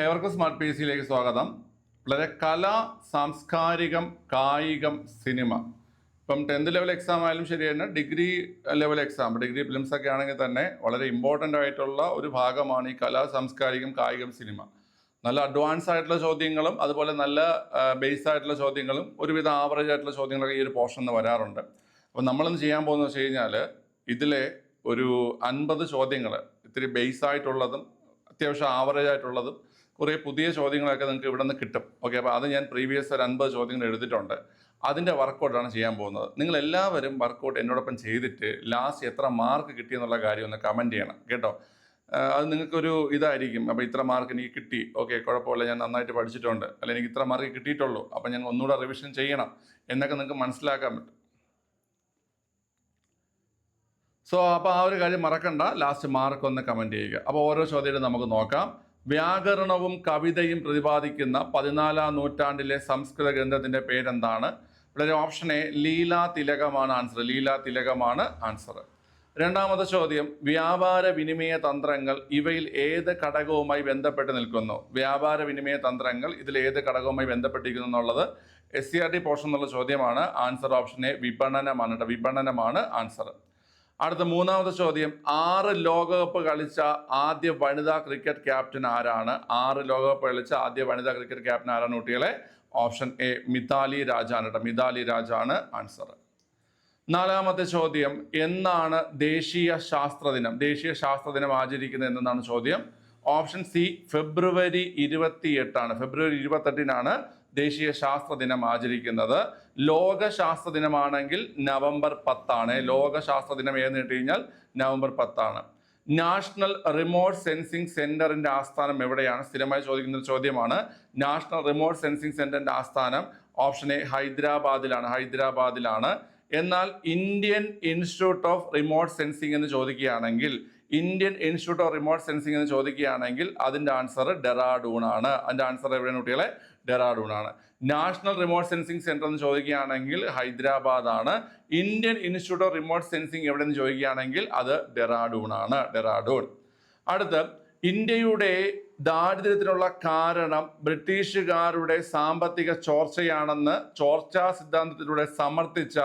ഏവർക്കും smart P സിയിലേക്ക് സ്വാഗതം. വളരെ കല, സാംസ്കാരികം, കായികം, സിനിമ. ഇപ്പം 10th ലെവൽ എക്സാം ആയാലും ശരി തന്നെ, degree level exam, degree films ഒക്കെ ആണെങ്കിൽ തന്നെ വളരെ ഇമ്പോർട്ടൻ്റ് ആയിട്ടുള്ള ഒരു ഭാഗമാണ് ഈ കല, സാംസ്കാരികം, കായികം, സിനിമ. നല്ല അഡ്വാൻസ് ആയിട്ടുള്ള ചോദ്യങ്ങളും അതുപോലെ നല്ല ബേസ് ആയിട്ടുള്ള ചോദ്യങ്ങളും ഒരുവിധ ആവറേജ് ആയിട്ടുള്ള ചോദ്യങ്ങളൊക്കെ ഈ ഒരു പോർഷനിൽ വരാറുണ്ട്. അപ്പോൾ നമ്മളിന്ന് ചെയ്യാൻ പോകുന്നത് വെച്ച് കഴിഞ്ഞാൽ ഇതിലെ ഒരു 50 ചോദ്യങ്ങൾ, ഇത്തിരി ബേസ് ആയിട്ടുള്ളതും അത്യാവശ്യം ആവറേജ് ആയിട്ടുള്ളതും കുറേ പുതിയ ചോദ്യങ്ങളൊക്കെ നിങ്ങൾക്ക് ഇവിടെ നിന്ന് കിട്ടും. ഓക്കെ, അപ്പോൾ അത് ഞാൻ പ്രീവിയസ് ഒരു 50 ചോദ്യങ്ങൾ എടുത്തിട്ടുണ്ട്. അതിൻ്റെ വർക്കൗട്ടാണ് ചെയ്യാൻ പോകുന്നത്. നിങ്ങൾ എല്ലാവരും വർക്കൗട്ട് എന്നോടൊപ്പം ചെയ്തിട്ട് ലാസ്റ്റ് എത്ര മാർക്ക് കിട്ടിയെന്നുള്ള കാര്യം ഒന്ന് കമൻറ്റ് ചെയ്യണം കേട്ടോ. അത് നിങ്ങൾക്കൊരു ഇതായിരിക്കും. അപ്പോൾ ഇത്ര മാർക്ക് എനിക്ക് കിട്ടി, ഓക്കെ കുഴപ്പമില്ല, ഞാൻ നന്നായിട്ട് പഠിച്ചിട്ടുണ്ട്, അല്ലെങ്കിൽ എനിക്ക് ഇത്ര മാർക്ക് കിട്ടിയിട്ടുള്ളൂ, അപ്പോൾ ഞാൻ ഒന്നുകൂടെ റിവിഷൻ ചെയ്യണം എന്നൊക്കെ നിങ്ങൾക്ക് മനസ്സിലാക്കാൻ പറ്റും. അപ്പോൾ ആ ഒരു കാര്യം മറക്കണ്ട, ലാസ്റ്റ് മാർക്ക് ഒന്ന് കമൻറ്റ് ചെയ്യുക. അപ്പോൾ ഓരോ ചോദ്യവും നമുക്ക് നോക്കാം. വ്യാകരണവും കവിതയും പ്രതിപാദിക്കുന്ന 14ാം നൂറ്റാണ്ടിലെ സംസ്കൃത ഗ്രന്ഥത്തിൻ്റെ പേരെന്താണ്? ഇവിടെ ഓപ്ഷൻ എ ലീലാ തിലകമാണ് ആൻസർ. ലീലാ തിലകമാണ് ആൻസർ. രണ്ടാമത്തെ ചോദ്യം, വ്യാപാര വിനിമയ തന്ത്രങ്ങൾ ഇവയിൽ ഏത് ഘടകവുമായി ബന്ധപ്പെട്ട് നിൽക്കുന്നു? വ്യാപാര വിനിമയ തന്ത്രങ്ങൾ ഇതിൽ ഏത് ഘടകവുമായി ബന്ധപ്പെട്ടിരിക്കുന്നു എന്നുള്ളത് SCRT പോർഷൻ എന്നുള്ള ചോദ്യമാണ്. ആൻസർ ഓപ്ഷൻ എ വിപണനമാണ് കേട്ടോ. വിപണനമാണ് ആൻസർ. അടുത്ത മൂന്നാമത്തെ ചോദ്യം, 6 ലോകകപ്പ് കളിച്ച ആദ്യ വനിതാ ക്രിക്കറ്റ് ക്യാപ്റ്റൻ ആരാണ്? 6 ലോകകപ്പ് കളിച്ച ആദ്യ വനിതാ ക്രിക്കറ്റ് ക്യാപ്റ്റൻ ആരാണ് കുട്ടികളെ? ഓപ്ഷൻ എ മിതാലി രാജാണ് കേട്ടോ. മിതാലി രാജാണ് ആൻസർ. നാലാമത്തെ ചോദ്യം, എന്നാണ് ദേശീയ ശാസ്ത്ര ദിനം? ദേശീയ ശാസ്ത്ര ദിനം ആചരിക്കുന്നത് എന്നാണ് ചോദ്യം. ഓപ്ഷൻ സി ഫെബ്രുവരി 28 ഫെബ്രുവരി 28 ദേശീയ ശാസ്ത്ര ദിനം ആചരിക്കുന്നത്. ലോക ശാസ്ത്ര ദിനമാണെങ്കിൽ നവംബർ 10. ലോക ശാസ്ത്ര ദിനം ഏതെന്ന് കേട്ട് കഴിഞ്ഞാൽ നവംബർ 10. നാഷണൽ റിമോട്ട് സെൻസിങ് സെന്ററിന്റെ ആസ്ഥാനം എവിടെയാണ്? സ്ഥിരമായി ചോദിക്കുന്ന ഒരു ചോദ്യമാണ്. നാഷണൽ റിമോട്ട് സെൻസിങ് സെന്ററിന്റെ ആസ്ഥാനം ഓപ്ഷൻ എ ഹൈദരാബാദിലാണ്. എന്നാൽ Indian Institute of Remote Sensing എന്ന് ചോദിക്കുകയാണെങ്കിൽ, Indian Institute of Remote Sensing എന്ന് ചോദിക്കുകയാണെങ്കിൽ അതിൻ്റെ ആൻസർ ഡെറാഡൂൺ ആണ്. അതിൻ്റെ ആൻസർ എവിടെയാണ് കുട്ടികളെ? ഡെറാഡൂൺ ആണ്. നാഷണൽ റിമോട്ട് സെൻസിങ് സെന്റർ എന്ന് ചോദിക്കുകയാണെങ്കിൽ ഹൈദരാബാദ് ആണ്. Indian Institute of Remote sensing എവിടെ നിന്ന് ചോദിക്കുകയാണെങ്കിൽ അത് ഡെറാഡൂൺ ആണ്. ഡെറാഡൂൺ. അടുത്ത്, ഇന്ത്യയുടെ ദാരിദ്ര്യത്തിനുള്ള കാരണം ബ്രിട്ടീഷുകാരുടെ സാമ്പത്തിക ചോർച്ചയാണെന്ന് ചോർച്ചാ സിദ്ധാന്തത്തിലൂടെ സമർത്ഥിച്ച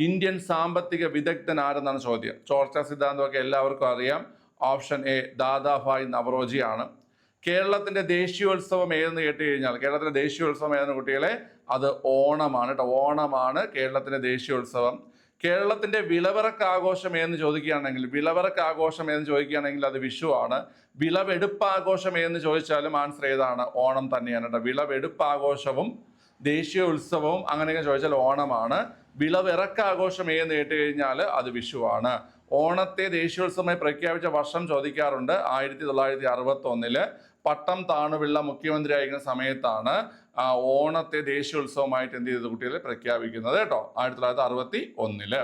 ഇന്ത്യൻ സാമ്പത്തിക വിദഗ്ധൻ ആരെന്നാണ് ചോദ്യം. ചോർച്ചാ സിദ്ധാന്തമൊക്കെ എല്ലാവർക്കും അറിയാം. ഓപ്ഷൻ എ ദാദാഭായ് നവറോജി ആണ്. കേരളത്തിന്റെ ദേശീയോത്സവം ഏതെന്ന് കേട്ട് കഴിഞ്ഞാൽ, കേരളത്തിന്റെ ദേശീയോത്സവം ഏതെന്ന് കുട്ടികളെ? അത് ഓണമാണ് കേട്ടോ. ഓണമാണ് കേരളത്തിന്റെ ദേശീയോത്സവം. കേരളത്തിന്റെ വിളവിറക്ക് ആഘോഷം ഏതെന്ന് ചോദിക്കുകയാണെങ്കിൽ അത് വിഷു ആണ്. വിളവെടുപ്പ് ആഘോഷം ഏതെന്ന് ചോദിച്ചാലും ആൻസർ ഏതാണ്? ഓണം തന്നെയാണ് കേട്ടോ. വിളവെടുപ്പ് ആഘോഷവും ദേശീയോത്സവവും അങ്ങനെയൊക്കെ ചോദിച്ചാൽ ഓണമാണ്. വിളവിറക്ക് ആഘോഷം ഏതെന്ന് കേട്ട് കഴിഞ്ഞാൽ അത് വിഷുവാണ്. ഓണത്തെ ദേശീയോത്സവമായി പ്രഖ്യാപിച്ച വർഷം ചോദിക്കാറുണ്ട്. 1961 പട്ടം താണുപിള്ള മുഖ്യമന്ത്രി ആയിരിക്കുന്ന സമയത്താണ് ഓണത്തെ ദേശീയോത്സവമായിട്ട് എന്ത് ചെയ്തത് കുട്ടികളെ? പ്രഖ്യാപിക്കുന്നത് കേട്ടോ. 1961.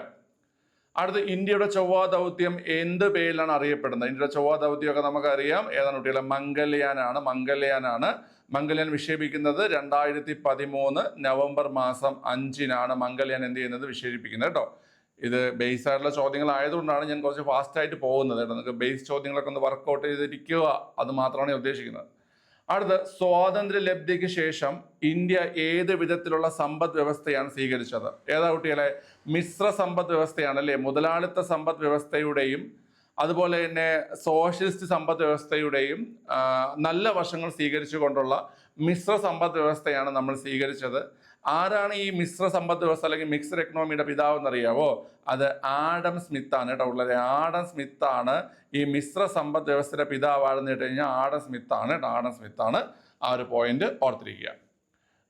അടുത്ത്, ഇന്ത്യയുടെ ചൊവ്വാ ദൗത്യം എന്ത് പേരിലാണ് അറിയപ്പെടുന്നത്? ഇന്ത്യയുടെ ചൊവ്വാ ദൗത്യമൊക്കെ നമുക്കറിയാം. ഏതാണ് കുട്ടികളെ? മംഗൾയാനാണ്. മംഗൾയാൻ വിക്ഷേപിക്കുന്നത് 2013 നവംബർ 5 മംഗൾയാൻ എന്ത് ചെയ്യുന്നത്? വിക്ഷേപിക്കുന്നത് കേട്ടോ. ഇത് ബേസ് ആയിട്ടുള്ള ചോദ്യങ്ങളായതുകൊണ്ടാണ് ഞാൻ കുറച്ച് ഫാസ്റ്റായിട്ട് പോകുന്നത് കേട്ടോ. നിങ്ങൾക്ക് ബേസ് ചോദ്യങ്ങളൊക്കെ ഒന്ന് വർക്കൗട്ട് ചെയ്തിരിക്കുക, അത് മാത്രമാണ് ഞാൻ ഉദ്ദേശിക്കുന്നത്. അടുത്ത്, സ്വാതന്ത്ര്യ ലബ്ധിക്ക് ശേഷം ഇന്ത്യ ഏത് വിധത്തിലുള്ള സമ്പദ് വ്യവസ്ഥയാണ് സ്വീകരിച്ചത്? ഏതാ കുട്ടികളെ? മിശ്ര സമ്പദ് വ്യവസ്ഥയാണ് അല്ലേ. മുതലാളിത്ത സമ്പദ് വ്യവസ്ഥയുടെയും അതുപോലെ തന്നെ സോഷ്യലിസ്റ്റ് സമ്പദ് വ്യവസ്ഥയുടെയും നല്ല വശങ്ങൾ സ്വീകരിച്ചുകൊണ്ടുള്ള മിശ്ര സമ്പദ് വ്യവസ്ഥയാണ് നമ്മൾ സ്വീകരിച്ചത്. ആരാണ് ഈ മിശ്ര സമ്പദ് വ്യവസ്ഥ അല്ലെങ്കിൽ മിക്സ്ഡ് എക്കണോമിയുടെ പിതാവ് എന്നറിയാവോ? അത് ആഡം സ്മിത്ത് ആണ് കേട്ടോ ഉള്ളത്. ആഡം സ്മിത്ത് ആണ് ഈ മിശ്ര സമ്പദ് വ്യവസ്ഥയുടെ പിതാവാണെന്ന് കേട്ട് കഴിഞ്ഞാൽ ആഡം സ്മിത്ത് ആണ്. ആ ഒരു പോയിന്റ് ഓർത്തിരിക്കുക.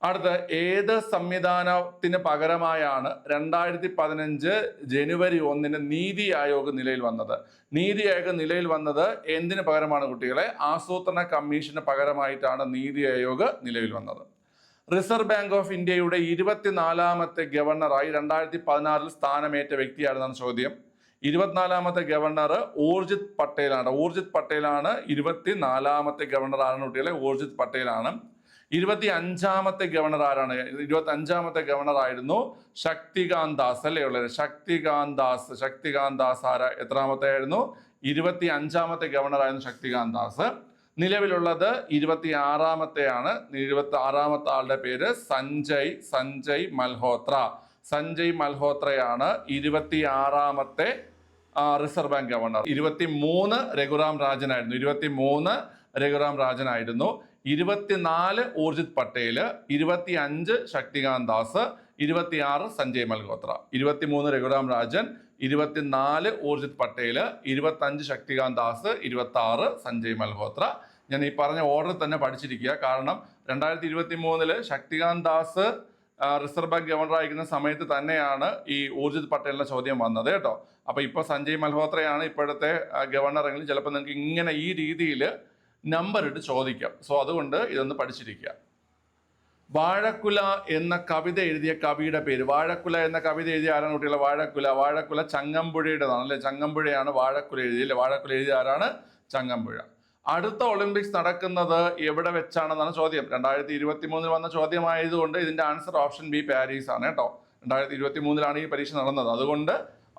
അടുത്ത്, ഏത് സംവിധാനത്തിന് പകരമായാണ് 2015 ജനുവരി 1 നീതി ആയോഗ് നിലയിൽ വന്നത്? നീതി ആയോഗ് നിലയിൽ വന്നത് എന്തിന് പകരമാണ് കുട്ടികളെ? ആസൂത്രണ കമ്മീഷന് പകരമായിട്ടാണ് നീതി ആയോഗ് നിലവിൽ വന്നത്. റിസർവ് ബാങ്ക് ഓഫ് ഇന്ത്യയുടെ 24ാമത്തെ ഗവർണറായി 2016 സ്ഥാനമേറ്റ വ്യക്തിയാണെന്നാണ് ചോദ്യം. 24ാമത്തെ ഗവർണർ ഊർജിത് പട്ടേലാണ്. ഊർജിത് പട്ടേലാണ് 24ാമത്തെ ഗവർണർ. ആരാണ് കുട്ടികളെ? ഊർജിത് പട്ടേലാണ്. 25ാമത്തെ ഗവർണർ ആരാണ്? 25ാമത്തെ ഗവർണർ ആയിരുന്നു ശക്തികാന്ത് ദാസ് അല്ലേ ഉള്ളത്. ശക്തികാന്ത് ദാസ് ആരാ? എത്രാമത്തെ ആയിരുന്നു? 25ാമത്തെ ഗവർണർ ആയിരുന്നു ശക്തികാന്ത് ദാസ്. നിലവിലുള്ളത് 26-ാമത്തെയാണ്. 26-ാമത്തെ ആളുടെ പേര് സഞ്ജയ് മൽഹോത്ര. സഞ്ജയ് മൽഹോത്രയാണ് 26-ാമത്തെ റിസർവ് ബാങ്ക് ഗവർണർ. 23 രഘുറാം രാജനായിരുന്നു. 24 ഊർജിത് പട്ടേൽ, 25 ശക്തികാന്ത് ദാസ്, 26 സഞ്ജയ് മൽഹോത്ര. 23 രഘുറാം രാജൻ, 24 ഊർജിത് പട്ടേൽ, 25 ശക്തികാന്ത് ദാസ്, 26 സഞ്ജയ് മൽഹോത്ര. ഞാൻ ഈ പറഞ്ഞ ഓർഡർ തന്നെ പഠിച്ചിരിക്കുക. കാരണം 2023 Shaktikanta Das Reserve Bank governor ആയിരിക്കുന്ന സമയത്ത് തന്നെയാണ് ഈ ഊർജിത് പട്ടേലിന്റെ ചോദ്യം വന്നത് കേട്ടോ. അപ്പൊ ഇപ്പൊ സഞ്ജയ് മൽഹോത്രയാണ് ഇപ്പോഴത്തെ ഗവർണർ എങ്കിലും ചിലപ്പോൾ നിങ്ങൾക്ക് ഇങ്ങനെ ഈ രീതിയിൽ നമ്പർ ഇട്ട് ചോദിക്കാം. സോ അതുകൊണ്ട് ഇതൊന്ന് പഠിച്ചിരിക്കുക. വാഴക്കുല എന്ന കവിത എഴുതിയ കവിയുടെ പേര്. വാഴക്കുല എന്ന കവിത എഴുതിയ ആരാണ് കുട്ടികളെ? വാഴക്കുല ചങ്ങമ്പുഴയുടേതാണ് അല്ലെ? ചങ്ങമ്പുഴയാണ് വാഴക്കുല എഴുതിയല്ലേ? വാഴക്കുല എഴുതിയ ആരാണ്? ചങ്ങമ്പുഴ. അടുത്ത ഒളിമ്പിക്സ് നടക്കുന്നത് എവിടെ വെച്ചാണെന്നാണ് ചോദ്യം. 2023 വന്ന ചോദ്യമായതുകൊണ്ട് ഇതിന്റെ ആൻസർ ഓപ്ഷൻ ബി പാരീസ് ആണ് കേട്ടോ. 2023 ഈ പരീക്ഷ നടന്നത്, അതുകൊണ്ട്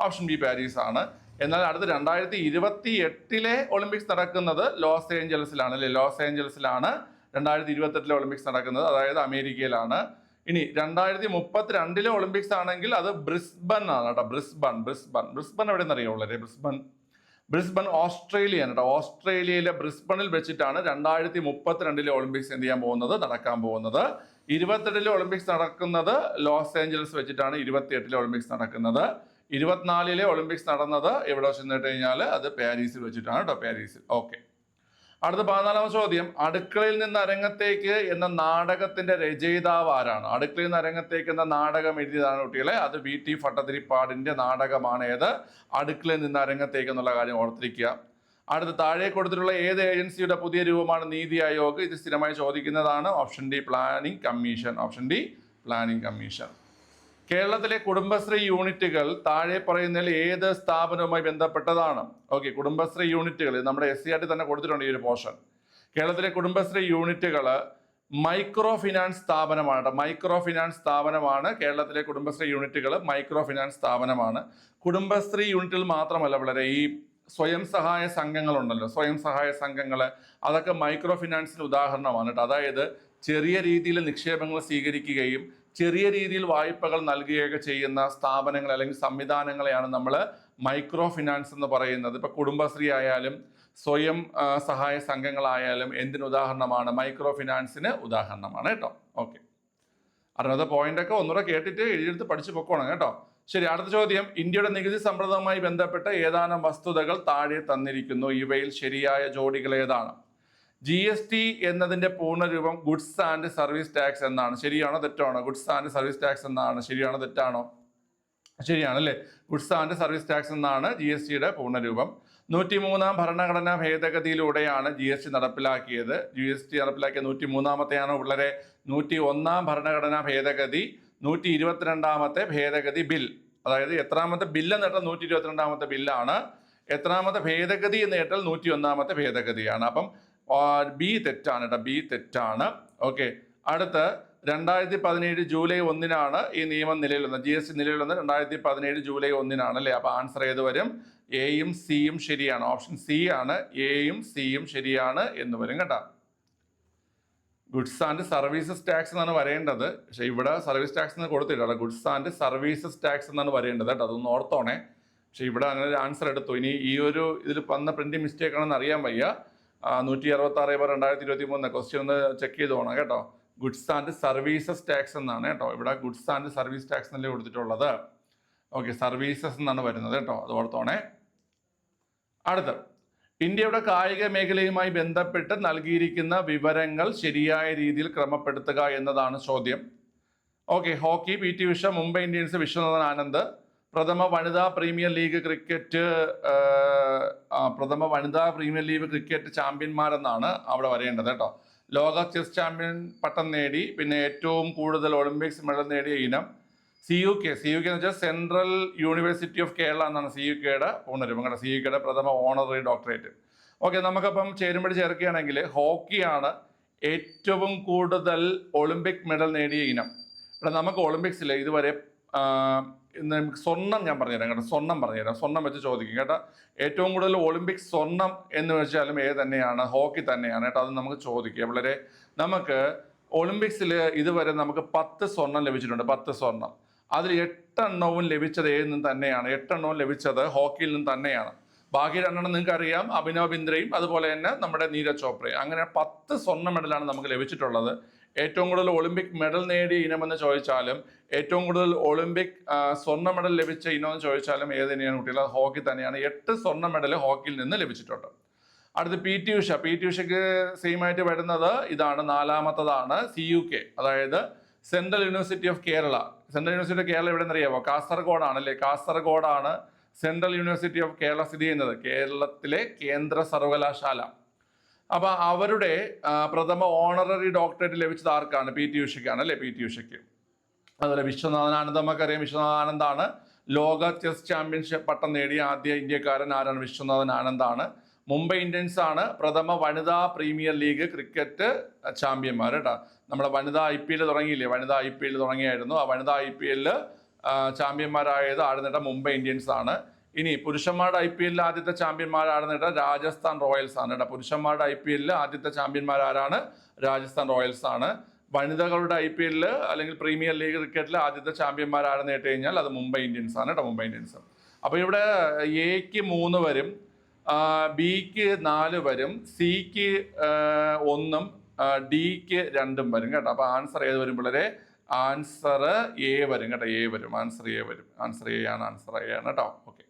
ഓപ്ഷൻ ബി പാരീസ് ആണ്. എന്നാൽ അടുത്ത 2028 ഒളിമ്പിക്സ് നടക്കുന്നത് ലോസ് ഏഞ്ചൽസിലാണ് അല്ലെ? ലോസ് ഏഞ്ചൽസിലാണ് 2028 ഒളിമ്പിക്സ് നടക്കുന്നത്, അതായത് അമേരിക്കയിലാണ്. ഇനി 2032 ഒളിമ്പിക്സ് ആണെങ്കിൽ അത് ബ്രിസ്ബൻ ആണ് കേട്ടോ. ബ്രിസ്ബൻ എവിടെ നിന്ന് അറിയാവുള്ളേ? ബ്രിസ്ബൻ ഓസ്ട്രേലിയയാണ് കേട്ടോ. ഓസ്ട്രേലിയയിലെ ബ്രിസ്ബണിൽ വെച്ചിട്ടാണ് 2032 ഒളിമ്പിക്സ് എന്ത് ചെയ്യാൻ പോകുന്നത്? നടക്കാൻ പോകുന്നത്. 28 ഒളിമ്പിക്സ് നടക്കുന്നത് ലോസ് ഏഞ്ചൽസ് വെച്ചിട്ടാണ്. 28 ഒളിമ്പിക്സ് നടക്കുന്നത്. 24 ഒളിമ്പിക്സ് നടന്നത് എവിടെ വെച്ചെന്ന് കഴിഞ്ഞാൽ അത് പാരീസിൽ വെച്ചിട്ടാണ് കേട്ടോ. പാരീസിൽ. ഓക്കെ. അടുത്ത 14ാമത്തെ ചോദ്യം, അടുക്കളയിൽ നിന്ന് അരങ്ങത്തേക്ക് എന്ന നാടകത്തിന്റെ രചയിതാവ് ആരാണ്? അടുക്കളയിൽ നിന്ന് അരങ്ങത്തേക്ക് എന്ന നാടകം എഴുതിയതാണ് കുട്ടികളെ. അത് VT ഭട്ടതിരിപ്പാടിന്റെ നാടകമാണ്. ഏത്? അടുക്കളയിൽ നിന്ന് അരങ്ങത്തേക്ക് എന്നുള്ള കാര്യം ഓർത്തിരിക്കുക. അടുത്ത താഴെ കൊടുത്തിട്ടുള്ള ഏത് ഏജൻസിയുടെ പുതിയ രൂപമാണ് നീതി ആയോഗ്? ഇത് സ്ഥിരമായി ചോദിക്കുന്നതാണ്. Option D planning commission. കേരളത്തിലെ കുടുംബശ്രീ യൂണിറ്റുകൾ താഴെ പറയുന്നതിൽ ഏത് സ്ഥാപനവുമായി ബന്ധപ്പെട്ടതാണ്? ഓക്കെ, കുടുംബശ്രീ യൂണിറ്റുകൾ നമ്മുടെ SCRT തന്നെ കൊടുത്തിട്ടുണ്ട് ഈ ഒരു പോർഷൻ. കേരളത്തിലെ കുടുംബശ്രീ യൂണിറ്റുകൾ മൈക്രോ ഫിനാൻസ് സ്ഥാപനമാണ്. മൈക്രോ ഫിനാൻസ് സ്ഥാപനമാണ് കേരളത്തിലെ കുടുംബശ്രീ യൂണിറ്റുകൾ. മൈക്രോ ഫിനാൻസ് സ്ഥാപനമാണ്. കുടുംബശ്രീ യൂണിറ്റുകൾ മാത്രമല്ല, വളരെ ഈ സ്വയം സഹായ സംഘങ്ങളുണ്ടല്ലോ, സ്വയം സഹായ സംഘങ്ങൾ, അതൊക്കെ മൈക്രോ ഫിനാൻസിന് ഉദാഹരണമാണ് കേട്ടോ. അതായത് ചെറിയ രീതിയിൽ നിക്ഷേപങ്ങൾ സ്വീകരിക്കുകയും ചെറിയ രീതിയിൽ വായ്പകൾ നൽകുകയൊക്കെ ചെയ്യുന്ന സ്ഥാപനങ്ങൾ അല്ലെങ്കിൽ സംവിധാനങ്ങളെയാണ് നമ്മൾ മൈക്രോ ഫിനാൻസ് എന്ന് പറയുന്നത്. ഇപ്പൊ കുടുംബശ്രീ ആയാലും സ്വയം സഹായ സംഘങ്ങളായാലും എന്തിന് ഉദാഹരണമാണ്? മൈക്രോ ഫിനാൻസിന് ഉദാഹരണമാണ് കേട്ടോ. ഓക്കെ, അറിയാത്ത പോയിന്റൊക്കെ ഒന്നുകൂടെ കേട്ടിട്ട് എഴുതിയെടുത്ത് പഠിച്ചു പൊക്കോണം കേട്ടോ. ശരി, അടുത്ത ചോദ്യം, ഇന്ത്യയുടെ നികുതി സമ്പ്രദായവുമായി ബന്ധപ്പെട്ട ഏതാനും വസ്തുതകൾ താഴെ തന്നിരിക്കുന്നു. ഇവയിൽ ശരിയായ ജോഡികൾ ഏതാണ്? GST എന്നതിന്റെ പൂർണ്ണരൂപം ഗുഡ്സ് ആൻഡ് സർവീസ് ടാക്സ് എന്നാണ്. ശരിയാണോ തെറ്റാണോ? ഗുഡ്സ് ആൻഡ് സർവീസ് ടാക്സ് എന്നാണ്. ശരിയാണോ തെറ്റാണോ? ശരിയാണല്ലേ? ഗുഡ്സ് ആൻഡ് സർവീസ് ടാക്സ് എന്നാണ് GSTയുടെ പൂർണ്ണരൂപം. 103-ാം ഭരണഘടനാ ഭേദഗതിയിലൂടെയാണ് GST നടപ്പിലാക്കിയത്. GST നടപ്പിലാക്കിയ 103-ാമത്തെയാണോ പിള്ളേരെ? 101-ാം ഭരണഘടനാ ഭേദഗതി, 122-ാമത്തെ ഭേദഗതി ബിൽ. അതായത് എത്രാമത്തെ ബില്ല് എന്ന് കേട്ടാൽ 122-ാമത്തെ ബില്ലാണ്. എത്രാമത്തെ ഭേദഗതി എന്ന് കേട്ടാൽ 101-ാമത്തെ ഭേദഗതിയാണ്. അപ്പം ബി തെറ്റാണ് കേട്ടോ. ബി തെറ്റാണ്. ഓക്കെ, അടുത്ത് 2017 ജൂലൈ 1-നാണ് ഈ നിയമം നിലയിൽ വന്നത്. GST നിലയിൽ വന്നത് 2017 ജൂലൈ 1-നാണ് അല്ലേ? അപ്പൊ ആൻസർ ഏത് വരും? എയും സിയും ശരിയാണ്. ഓപ്ഷൻ സി ആണ്. എയും സിയും ശരിയാണ് എന്ന് വരും കേട്ടോ. ഗുഡ്സ് ആൻഡ് സർവീസസ് ടാക്സ് എന്നാണ് വരേണ്ടത്. പക്ഷെ ഇവിടെ സർവീസ് ടാക്സ് എന്ന് കൊടുത്തില്ല. ഗുഡ്സ് ആൻഡ് സർവീസസ് ടാക്സ് എന്നാണ് വരേണ്ടത് കേട്ടോ. അതൊന്ന് ഓർത്തോണേ. പക്ഷെ ഇവിടെ അങ്ങനെ ഒരു ആൻസർ എടുത്തു. ഇനി ഈ ഒരു ഇതിൽ വന്ന പ്രിന്റിംഗ് മിസ്റ്റേക്ക് ആണെന്ന് അറിയാൻ വയ്യ. 166/2023 ക്വസ്റ്റ്യൻ ഒന്ന് ചെക്ക് ചെയ്ത് പോകണം കേട്ടോ. ഗുഡ്സ് ആൻഡ് സർവീസസ് ടാക്സ് എന്നാണ് കേട്ടോ. ഇവിടെ ഗുഡ്സ് ആൻഡ് സർവീസ് ടാക്സ് എന്നല്ലേ കൊടുത്തിട്ടുള്ളത്. ഓക്കെ, സർവീസസ് എന്നാണ് വരുന്നത് കേട്ടോ. അത് ഓർത്തോണേ. അടുത്ത്, ഇന്ത്യയുടെ കായിക മേഖലയുമായി ബന്ധപ്പെട്ട് നൽകിയിരിക്കുന്ന വിവരങ്ങൾ ശരിയായ രീതിയിൽ ക്രമപ്പെടുത്തുക എന്നതാണ് ചോദ്യം. Okay, hockey PT Usha, Mumbai Indians Viswanathan Anand. പ്രഥമ വനിതാ പ്രീമിയർ ലീഗ് ക്രിക്കറ്റ് ചാമ്പ്യന്മാരെന്നാണ് അവിടെ വരേണ്ടത് കേട്ടോ. ലോക ചെസ് ചാമ്പ്യൻ പട്ടം നേടി, പിന്നെ ഏറ്റവും കൂടുതൽ ഒളിമ്പിക്സ് മെഡൽ നേടിയ ഇനം CUK എന്ന് വെച്ചാൽ സെൻട്രൽ യൂണിവേഴ്സിറ്റി ഓഫ് കേരള എന്നാണ് CUKയുടെ പൂർണ്ണരൂപം കേട്ടോ. CUKയുടെ പ്രഥമ ഓണററി ഡോക്ടറേറ്റ്. ഓക്കെ, നമുക്കപ്പം ചേരുമ്പടി ചേർക്കുകയാണെങ്കിൽ ഹോക്കിയാണ് ഏറ്റവും കൂടുതൽ ഒളിമ്പിക് മെഡൽ നേടിയ ഇനം. ഇവിടെ നമുക്ക് ഒളിമ്പിക്സിൽ ഇതുവരെ ഇന്ന് നമുക്ക് സ്വർണം ഞാൻ പറഞ്ഞുതരാം കേട്ടോ. സ്വർണം പറഞ്ഞുതരാം, സ്വർണം വെച്ച് ചോദിക്കും കേട്ടോ. ഏറ്റവും കൂടുതൽ ഒളിമ്പിക് സ്വർണം എന്ന് വെച്ചാലും ഏത് തന്നെയാണ്? ഹോക്കി തന്നെയാണ് കേട്ടോ. അത് നമുക്ക് ചോദിക്കുക. വളരെ നമുക്ക് ഒളിമ്പിക്സിൽ ഇതുവരെ നമുക്ക് 10 സ്വർണം ലഭിച്ചിട്ടുണ്ട്. 10 സ്വർണം. അതിൽ 8 എണ്ണവും ലഭിച്ചത് ഏതിൽ നിന്ന് തന്നെയാണ്? 8 എണ്ണവും ലഭിച്ചത് ഹോക്കിയിൽ നിന്ന് തന്നെയാണ്. ബാക്കി 2 എണ്ണം നിങ്ങൾക്ക് അറിയാം, അഭിനവ് ബിന്ദ്രയും അതുപോലെ തന്നെ നമ്മുടെ നീരജ് ചോപ്രയും. അങ്ങനെ 10 സ്വർണ്ണ മെഡലാണ് നമുക്ക് ലഭിച്ചിട്ടുള്ളത്. ഏറ്റവും കൂടുതൽ ഒളിമ്പിക് മെഡൽ നേടിയ ഇനമെന്ന് ചോദിച്ചാലും ഏറ്റവും കൂടുതൽ ഒളിമ്പിക് സ്വർണ്ണ മെഡൽ ലഭിച്ച ഇനമെന്ന് ചോദിച്ചാലും ഏത് തന്നെയാണ് കുട്ടികൾ? ഹോക്കി തന്നെയാണ്. 8 സ്വർണ്ണ മെഡൽ ഹോക്കിയിൽ നിന്ന് ലഭിച്ചിട്ടുണ്ട്. അടുത്ത് P T Usha. P T ഉഷയ്ക്ക് സെയിം ആയിട്ട് വരുന്നത് ഇതാണ്, 4-മത്തതാണ് CUK, അതായത് Central University of Kerala. Central University of Kerala എവിടെ നിന്ന് അറിയാമോ? കാസർഗോഡാണ് അല്ലേ? കാസർഗോഡാണ് സെൻട്രൽ യൂണിവേഴ്സിറ്റി ഓഫ് കേരള സ്ഥിതി ചെയ്യുന്നത്, കേരളത്തിലെ കേന്ദ്ര സർവകലാശാല. അപ്പൊ അവരുടെ പ്രഥമ ഓണററി ഡോക്ടറേറ്റ് ലഭിച്ചത് ആർക്കാണ്? പി ടി ഉഷയ്ക്കാണ് അല്ലേ? പി ടി ഉഷയ്ക്ക്. അതുപോലെ വിശ്വനാഥൻ ആനന്ദ് നമുക്കറിയാം. വിശ്വനാഥൻ ആനന്ദാണ് ലോക ചെസ് ചാമ്പ്യൻഷിപ്പ് പട്ടം നേടിയ ആദ്യ ഇന്ത്യക്കാരൻ. ആരാണ്? വിശ്വനാഥൻ ആനന്ദാണ്. മുംബൈ ഇന്ത്യൻസ് ആണ് പ്രഥമ വനിതാ പ്രീമിയർ ലീഗ് ക്രിക്കറ്റ് ചാമ്പ്യന്മാർ കേട്ടോ. നമ്മുടെ വനിതാ IPL തുടങ്ങിയില്ലേ? വനിതാ IPL തുടങ്ങിയായിരുന്നു. ആ വനിതാ IPL ചാമ്പ്യന്മാരായത് ആടുന്നിട്ട മുംബൈ ഇന്ത്യൻസ് ആണ്. ഇനി പുരുഷന്മാരുടെ IPL ആദ്യത്തെ ചാമ്പ്യന്മാർ ആടുന്നിട്ട രാജസ്ഥാൻ റോയൽസ് ആണ് കേട്ടോ. പുരുഷന്മാരുടെ IPL ആദ്യത്തെ ചാമ്പ്യന്മാർ ആരാണ്? രാജസ്ഥാൻ റോയൽസ് ആണ്. വനിതകളുടെ IPL അല്ലെങ്കിൽ പ്രീമിയർ ലീഗ് ക്രിക്കറ്റിൽ ആദ്യത്തെ ചാമ്പ്യന്മാർ ആരെന്ന് കേട്ട് കഴിഞ്ഞാൽ അത് മുംബൈ ഇന്ത്യൻസ് ആണ് കേട്ടോ. മുംബൈ ഇന്ത്യൻസ്. അപ്പോൾ ഇവിടെ എക്ക് 3 വരും, ബിക്ക് 4 വരും, സിക്ക് 1-ഉം ഡിക്ക് 2-ഉം വരും കേട്ടോ. അപ്പൊ ആൻസർ ഏത് വരും പിള്ളേരെ? ആൻസർ എ വരും കേട്ടോ. എ വരും. ആൻസർ എ വരും. ആൻസർ എ ആണ്. ആൻസർ എ ആണ് കേട്ടോ. ഓക്കെ.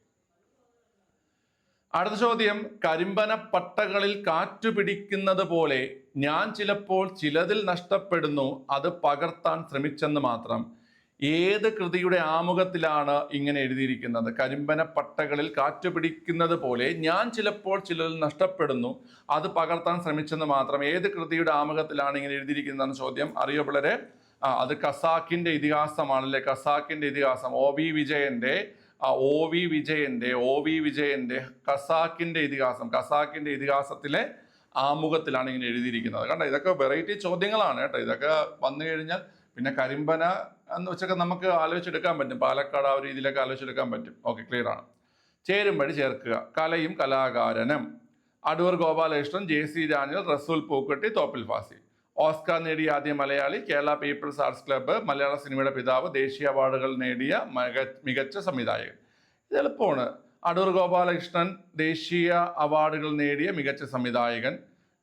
അടുത്ത ചോദ്യം, കരിമ്പന പട്ടകളിൽ കാറ്റുപിടിക്കുന്നത് പോലെ ഞാൻ ചിലപ്പോൾ ചിലതിൽ നഷ്ടപ്പെടുന്നു, അത് പകർത്താൻ ശ്രമിച്ചെന്ന് മാത്രം. ഏത് കൃതിയുടെ ആമുഖത്തിലാണ് ഇങ്ങനെ എഴുതിയിരിക്കുന്നത്? കരിമ്പന പട്ടകളിൽ കാറ്റുപിടിക്കുന്നത് പോലെ ഞാൻ ചിലപ്പോൾ ചിലതിൽ നഷ്ടപ്പെടുന്നു, അത് പകർത്താൻ ശ്രമിച്ചെന്ന് മാത്രം. ഏത് കൃതിയുടെ ആമുഖത്തിലാണ് ഇങ്ങനെ എഴുതിയിരിക്കുന്നതെന്ന് ചോദ്യം. അറിയോ പിള്ളേരെ? അത് ഖസാക്കിന്റെ ഇതിഹാസമാണല്ലേ? ഖസാക്കിന്റെ ഇതിഹാസം. ഒ വി വിജയന്റെ ഖസാക്കിന്റെ ഇതിഹാസം. ഖസാക്കിന്റെ ഇതിഹാസത്തിലെ ആമുഖത്തിലാണ് ഇങ്ങനെ എഴുതിയിരിക്കുന്നത്. കണ്ടോ, ഇതൊക്കെ വെറൈറ്റി ചോദ്യങ്ങളാണ് കേട്ടോ. ഇതൊക്കെ വന്നു കഴിഞ്ഞാൽ പിന്നെ കരിമ്പന എന്ന് വെച്ചൊക്കെ നമുക്ക് ആലോചിച്ചെടുക്കാൻ പറ്റും. പാലക്കാട് ആ ഒരു രീതിയിലൊക്കെ ആലോചിച്ചെടുക്കാൻ പറ്റും. ഓക്കെ, ക്ലിയർ ആണ്. ചേരുംപടി ചേർക്കുക. കലയും കലാകാരനും. അടൂർ ഗോപാലകൃഷ്ണൻ, JC ഡാനിയൽ, റസൂൽ പൂക്കുട്ടി, തോപ്പിൽ ഫാസി. ഓസ്കാർ നേടിയ ആദ്യ Malayali, Kerala people's arts club, Malayala സിനിമയുടെ പിതാവ്, ദേശീയ അവാർഡുകൾ നേടിയ മികച്ച സംവിധായകൻ. ഇത് എളുപ്പമാണ്. അടൂർ ഗോപാലകൃഷ്ണൻ ദേശീയ അവാർഡുകൾ നേടിയ മികച്ച സംവിധായകൻ,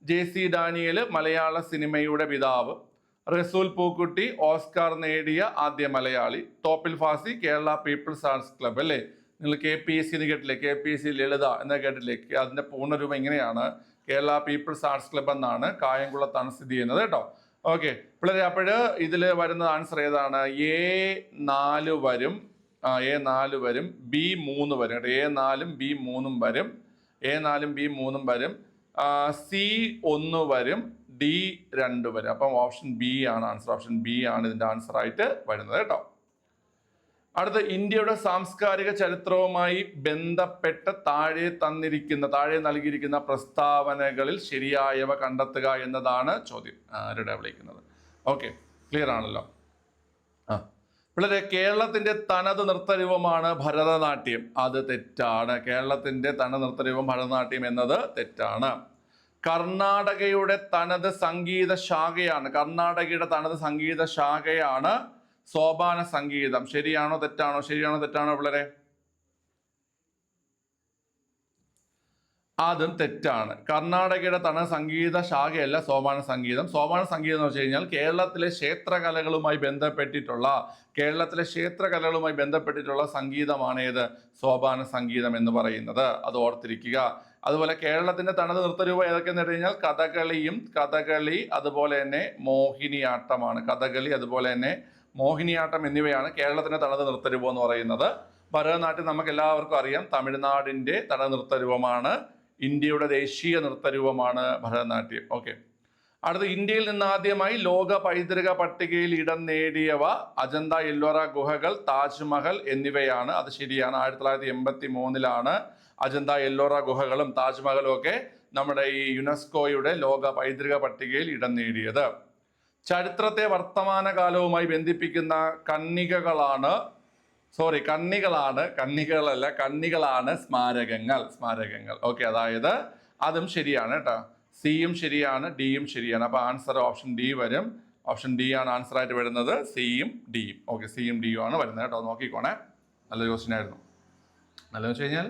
JC ഡാനിയൽ മലയാള സിനിമയുടെ പിതാവ്, റസൂൽ പൂക്കുട്ടി ഓസ്കാർ നേടിയ ആദ്യ Malayali, Thoppil Bhasi Kerala people's arts Club അല്ലേ? നിങ്ങൾ KPSC എന്ന് കേട്ടില്ലേ? KPSC ലളിത എന്ന് കേട്ടില്ലേ? അതിന്റെ പൂർണ്ണരൂപം ഇങ്ങനെയാണ്, കേരള പീപ്പിൾസ് ആർട്സ് ക്ലബ്ബ് എന്നാണ്. കായംകുളത്താണ് സ്ഥിതി ചെയ്യുന്നത് കേട്ടോ. ഓക്കെ പിള്ളേരെ, അപ്പോൾ ഇതിൽ വരുന്ന ആൻസർ ഏതാണ്? A4 വരും, A4 വരും, B3 വരും കേട്ടോ. A4-ഉം B3-ഉം വരും. A4-ഉം B3-ഉം വരും. C1 വരും, D2 വരും. അപ്പം ഓപ്ഷൻ ബി ആണ് ആൻസർ. ഓപ്ഷൻ ബി ആണ് ഇതിന്റെ ആൻസർ ആയിട്ട് വരുന്നത് കേട്ടോ. അടുത്ത, ഇന്ത്യയുടെ സാംസ്കാരിക ചരിത്രവുമായി ബന്ധപ്പെട്ട് താഴെ നൽകിയിരിക്കുന്ന പ്രസ്താവനകളിൽ ശരിയായവ കണ്ടെത്തുക എന്നതാണ് ചോദ്യം. ആരുടെ വിളിക്കുന്നത്? ഓക്കെ, ക്ലിയർ ആണല്ലോ. പിള്ളേരെ, കേരളത്തിന്റെ തനത് നൃത്തരൂപമാണ് ഭരതനാട്യം. അത് തെറ്റാണ്. കേരളത്തിന്റെ തനത് നൃത്തരൂപം ഭരതനാട്യം എന്നത് തെറ്റാണ്. കർണാടകയുടെ തനത് സംഗീത ശാഖയാണ് സോപാന സംഗീതം. ശരിയാണോ തെറ്റാണോ പിള്ളേരെ? അതും തെറ്റാണ്. കർണാടകയുടെ തനത് സംഗീത ശാഖയല്ല സോപാന സംഗീതം. സോപാന സംഗീതം എന്ന് വെച്ച് കഴിഞ്ഞാൽ കേരളത്തിലെ ക്ഷേത്രകലകളുമായി ബന്ധപ്പെട്ടിട്ടുള്ള സംഗീതമാണ് ഏത്? സോപാന സംഗീതം എന്ന് പറയുന്നത്. അത് ഓർത്തിരിക്കുക. അതുപോലെ കേരളത്തിന്റെ തനത് നൃത്തരൂപം ഏതൊക്കെയെന്ന് പറഞ്ഞു കഴിഞ്ഞാൽ കഥകളി അതുപോലെ തന്നെ മോഹിനിയാട്ടമാണ്. കഥകളി അതുപോലെ തന്നെ മോഹിനിയാട്ടം എന്നിവയാണ് കേരളത്തിന്റെ തനത് നൃത്തരൂപം എന്ന് പറയുന്നത്. ഭരതനാട്യം നമുക്ക് എല്ലാവർക്കും അറിയാം, തമിഴ്നാടിന്റെ തനത് നൃത്തരൂപമാണ്. ഇന്ത്യയുടെ ദേശീയ നൃത്തരൂപമാണ് ഭരതനാട്യം. ഓക്കെ, അടുത്ത, ഇന്ത്യയിൽ നിന്ന് ആദ്യമായി ലോക പൈതൃക പട്ടികയിൽ ഇടം നേടിയവ അജന്ത എല്ലോറ ഗുഹകൾ, താജ്മഹൽ എന്നിവയാണ്. അത് ശരിയാണ്. 1983 അജന്ത എല്ലോറ ഗുഹകളും താജ്മഹലും ഒക്കെ നമ്മുടെ ഈ യുനെസ്കോയുടെ ലോക പൈതൃക പട്ടികയിൽ ഇടം നേടിയത്. ചരിത്രത്തെ വർത്തമാനകാലവുമായി ബന്ധിപ്പിക്കുന്ന കണ്ണികകളാണ് സോറി, കണ്ണികളല്ല, കണ്ണികളാണ് സ്മാരകങ്ങൾ. ഓക്കെ, അതായത് അതും ശരിയാണ് കേട്ടോ. സിയും ശരിയാണ്, ഡിയും ശരിയാണ്. അപ്പോൾ ആൻസർ ഓപ്ഷൻ ഡി വരും. ഓപ്ഷൻ ഡി ആണ് ആൻസർ ആയിട്ട് വരുന്നത്. സിയും ഡിയും. ഓക്കെ, സിയും ഡിയും ആണ് വരുന്നത് കേട്ടോ. നോക്കിക്കോണേ, നല്ലൊരു ക്വസ്റ്റ്യൻ ആയിരുന്നു. നല്ലതെന്ന് വെച്ച് കഴിഞ്ഞാൽ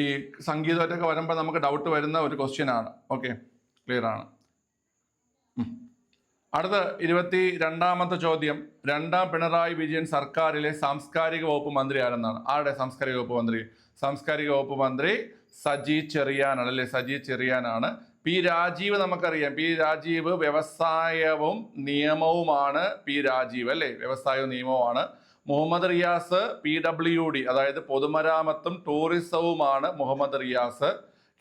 ഈ സംഗീതമായിട്ടൊക്കെ വരുമ്പോൾ നമുക്ക് ഡൗട്ട് വരുന്ന ഒരു ക്വസ്റ്റ്യൻ ആണ്. ഓക്കെ, ക്ലിയർ ആണ്. അടുത്ത 22ാമത്തെ ചോദ്യം. രണ്ടാം പിണറായി വിജയൻ സർക്കാരിലെ സാംസ്കാരിക വകുപ്പ് മന്ത്രി ആരെന്നാണ്? ആരുടെ സാംസ്കാരിക വകുപ്പ് മന്ത്രി? സാംസ്കാരിക വകുപ്പ് മന്ത്രി സജി ചെറിയാനാണ് അല്ലേ? സജി ചെറിയാനാണ്. പി രാജീവ് നമുക്കറിയാം. പി രാജീവ് വ്യവസായവും നിയമവുമാണ്. പി രാജീവ് അല്ലേ? വ്യവസായവും നിയമവുമാണ്. മുഹമ്മദ് റിയാസ് PWD, അതായത് പൊതുമരാമത്തും ടൂറിസവുമാണ് മുഹമ്മദ് റിയാസ്.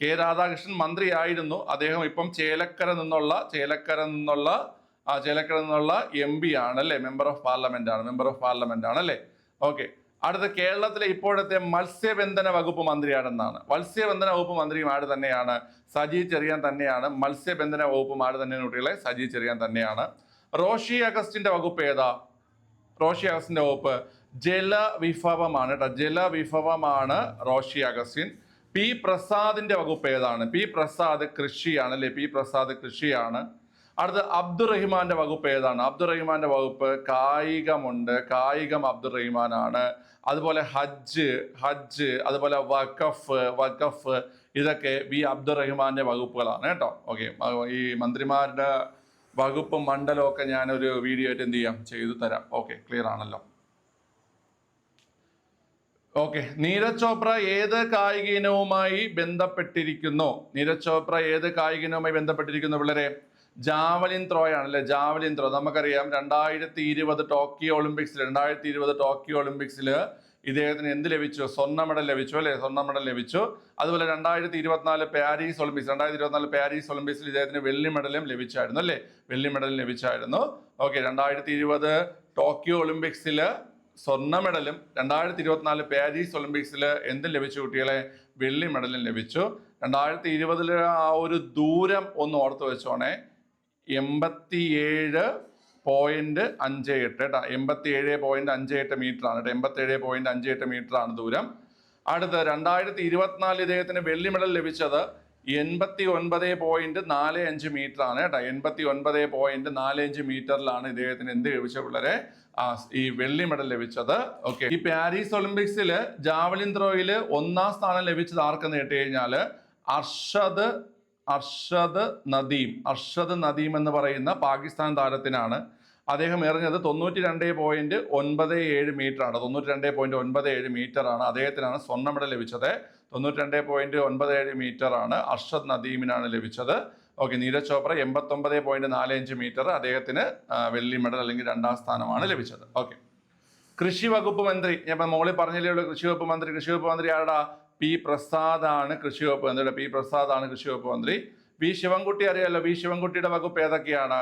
കെ രാധാകൃഷ്ണൻ മന്ത്രിയായിരുന്നു. അദ്ദേഹം ഇപ്പം ചേലക്കര നിന്നുള്ള MP ആണ് അല്ലേ? മെമ്പർ ഓഫ് പാർലമെന്റ് ആണ് അല്ലേ? ഓക്കെ. അടുത്ത കേരളത്തിലെ ഇപ്പോഴത്തെ മത്സ്യബന്ധന വകുപ്പ് മന്ത്രി ആരെന്നാണ്? മത്സ്യബന്ധന വകുപ്പ് മന്ത്രിയും ആര് തന്നെയാണ്? സജി ചെറിയാൻ തന്നെയാണ്. മത്സ്യബന്ധന വകുപ്പും ആര് തന്നെയാണ് കുട്ടികളെ? സജി ചെറിയാൻ തന്നെയാണ്. റോഷി അഗസ്റ്റിന്റെ വകുപ്പ് ഏതാ? റോഷി അഗസ്റ്റിന്റെ വകുപ്പ് ജലവിഭവമാണ് കേട്ടോ. ജലവിഭവമാണ് റോഷി അഗസ്റ്റിൻ. പി പ്രസാദിന്റെ വകുപ്പ് ഏതാണ്? പി പ്രസാദ് കൃഷിയാണ് അല്ലേ? പി പ്രസാദ് കൃഷിയാണ്. അടുത്ത അബ്ദുറഹിമാന്റെ വകുപ്പ് ഏതാണ്? അബ്ദുറഹിമാന്റെ വകുപ്പ് കായികമുണ്ട്. കായികം അബ്ദുറഹിമാനാണ്. അതുപോലെ ഹജ്ജ്, അതുപോലെ വഖഫ് ഇതൊക്കെ ബി അബ്ദുറഹിമാന്റെ വകുപ്പുകളാണ് കേട്ടോ. ഓക്കെ, ഈ മന്ത്രിമാരുടെ വകുപ്പ് മണ്ഡലമൊക്കെ ഞാനൊരു വീഡിയോ ആയിട്ട് എന്ത് ചെയ്യാം, ചെയ്തു തരാം. ഓക്കെ, ക്ലിയർ ആണല്ലോ. ഓക്കെ, നീരജ് ചോപ്ര ഏത് കായിക ഇനവുമായി ബന്ധപ്പെട്ടിരിക്കുന്നു? നീരജ് ചോപ്ര ഏത് കായിക ഇനവുമായി ബന്ധപ്പെട്ടിരിക്കുന്നു പിള്ളേരെ? ജാവലിൻ ത്രോ ആണ് അല്ലെ? ജാവലിൻ ത്രോ നമുക്കറിയാം. 2020 ടോക്കിയോ ഒളിമ്പിക്സിൽ ഇദ്ദേഹത്തിന് എന്ത് ലഭിച്ചു? സ്വർണ്ണ മെഡൽ ലഭിച്ചു അല്ലെ? സ്വർണ്ണ മെഡൽ ലഭിച്ചു. അതുപോലെ 2024 പാരീസ് ഒളിമ്പിക്സിൽ ഇദ്ദേഹത്തിന് വെള്ളി മെഡലും ലഭിച്ചായിരുന്നു അല്ലേ? വെള്ളി മെഡലും ലഭിച്ചായിരുന്നു. ഓക്കെ, 2020 ടോക്കിയോ ഒളിമ്പിക്സിൽ സ്വർണ്ണ മെഡലും 2024 പാരീസ് ഒളിമ്പിക്സിൽ എന്തും ലഭിച്ചു കുട്ടികളെ? വെള്ളി മെഡലും ലഭിച്ചു. 2020 ആ ഒരു ദൂരം ഒന്ന് ഓർത്ത് വെച്ചോണേ. 87.58 കേട്ടോ. 87.58 മീറ്റർ ആണ് കേട്ടോ. 87.58 മീറ്റർ ആണ് ദൂരം. അടുത്ത 2024 ഇദ്ദേഹത്തിന് വെള്ളി മെഡൽ ലഭിച്ചത് 89.45 മീറ്റർ ആണ് കേട്ടോ. 89.45 മീറ്ററിലാണ് ഇദ്ദേഹത്തിന് എന്ത് ലഭിച്ച പിള്ളേരെ? ഈ വെള്ളി മെഡൽ ലഭിച്ചത്. ഓക്കെ, ഈ പാരീസ് ഒളിമ്പിക്സിൽ ജാവലിൻ ത്രോയിൽ 1ാം സ്ഥാനം ലഭിച്ചത് ആർക്കെന്ന് കേട്ട് കഴിഞ്ഞാൽ അർഷദ് നദീം എന്ന് പറയുന്ന പാകിസ്ഥാൻ താരത്തിനാണ്. അദ്ദേഹം എറിഞ്ഞത് 92.97 മീറ്റർ ആണ്. 92.97 മീറ്റർ ആണ്. അദ്ദേഹത്തിനാണ് സ്വർണ്ണ മെഡൽ ലഭിച്ചത്. 92.97 മീറ്റർ ആണ് അർഷദ് നദീമിനാണ് ലഭിച്ചത്. ഓക്കെ, നീരജ് ചോപ്ര 89.45 മീറ്റർ, അദ്ദേഹത്തിന് വെള്ളി മെഡൽ അല്ലെങ്കിൽ 2ാം സ്ഥാനമാണ് ലഭിച്ചത്. ഓക്കെ, കൃഷി വകുപ്പ് മന്ത്രി ഞാൻ മോളിൽ പറഞ്ഞില്ലേ ഉള്ളൂ. കൃഷി വകുപ്പ് മന്ത്രി ആരുടെ? പി പ്രസാദാണ് കൃഷി വകുപ്പ് മന്ത്രി. വി ശിവൻകുട്ടി അറിയാലോ. വി ശിവൻകുട്ടിയുടെ വകുപ്പ് ഏതൊക്കെയാണ്?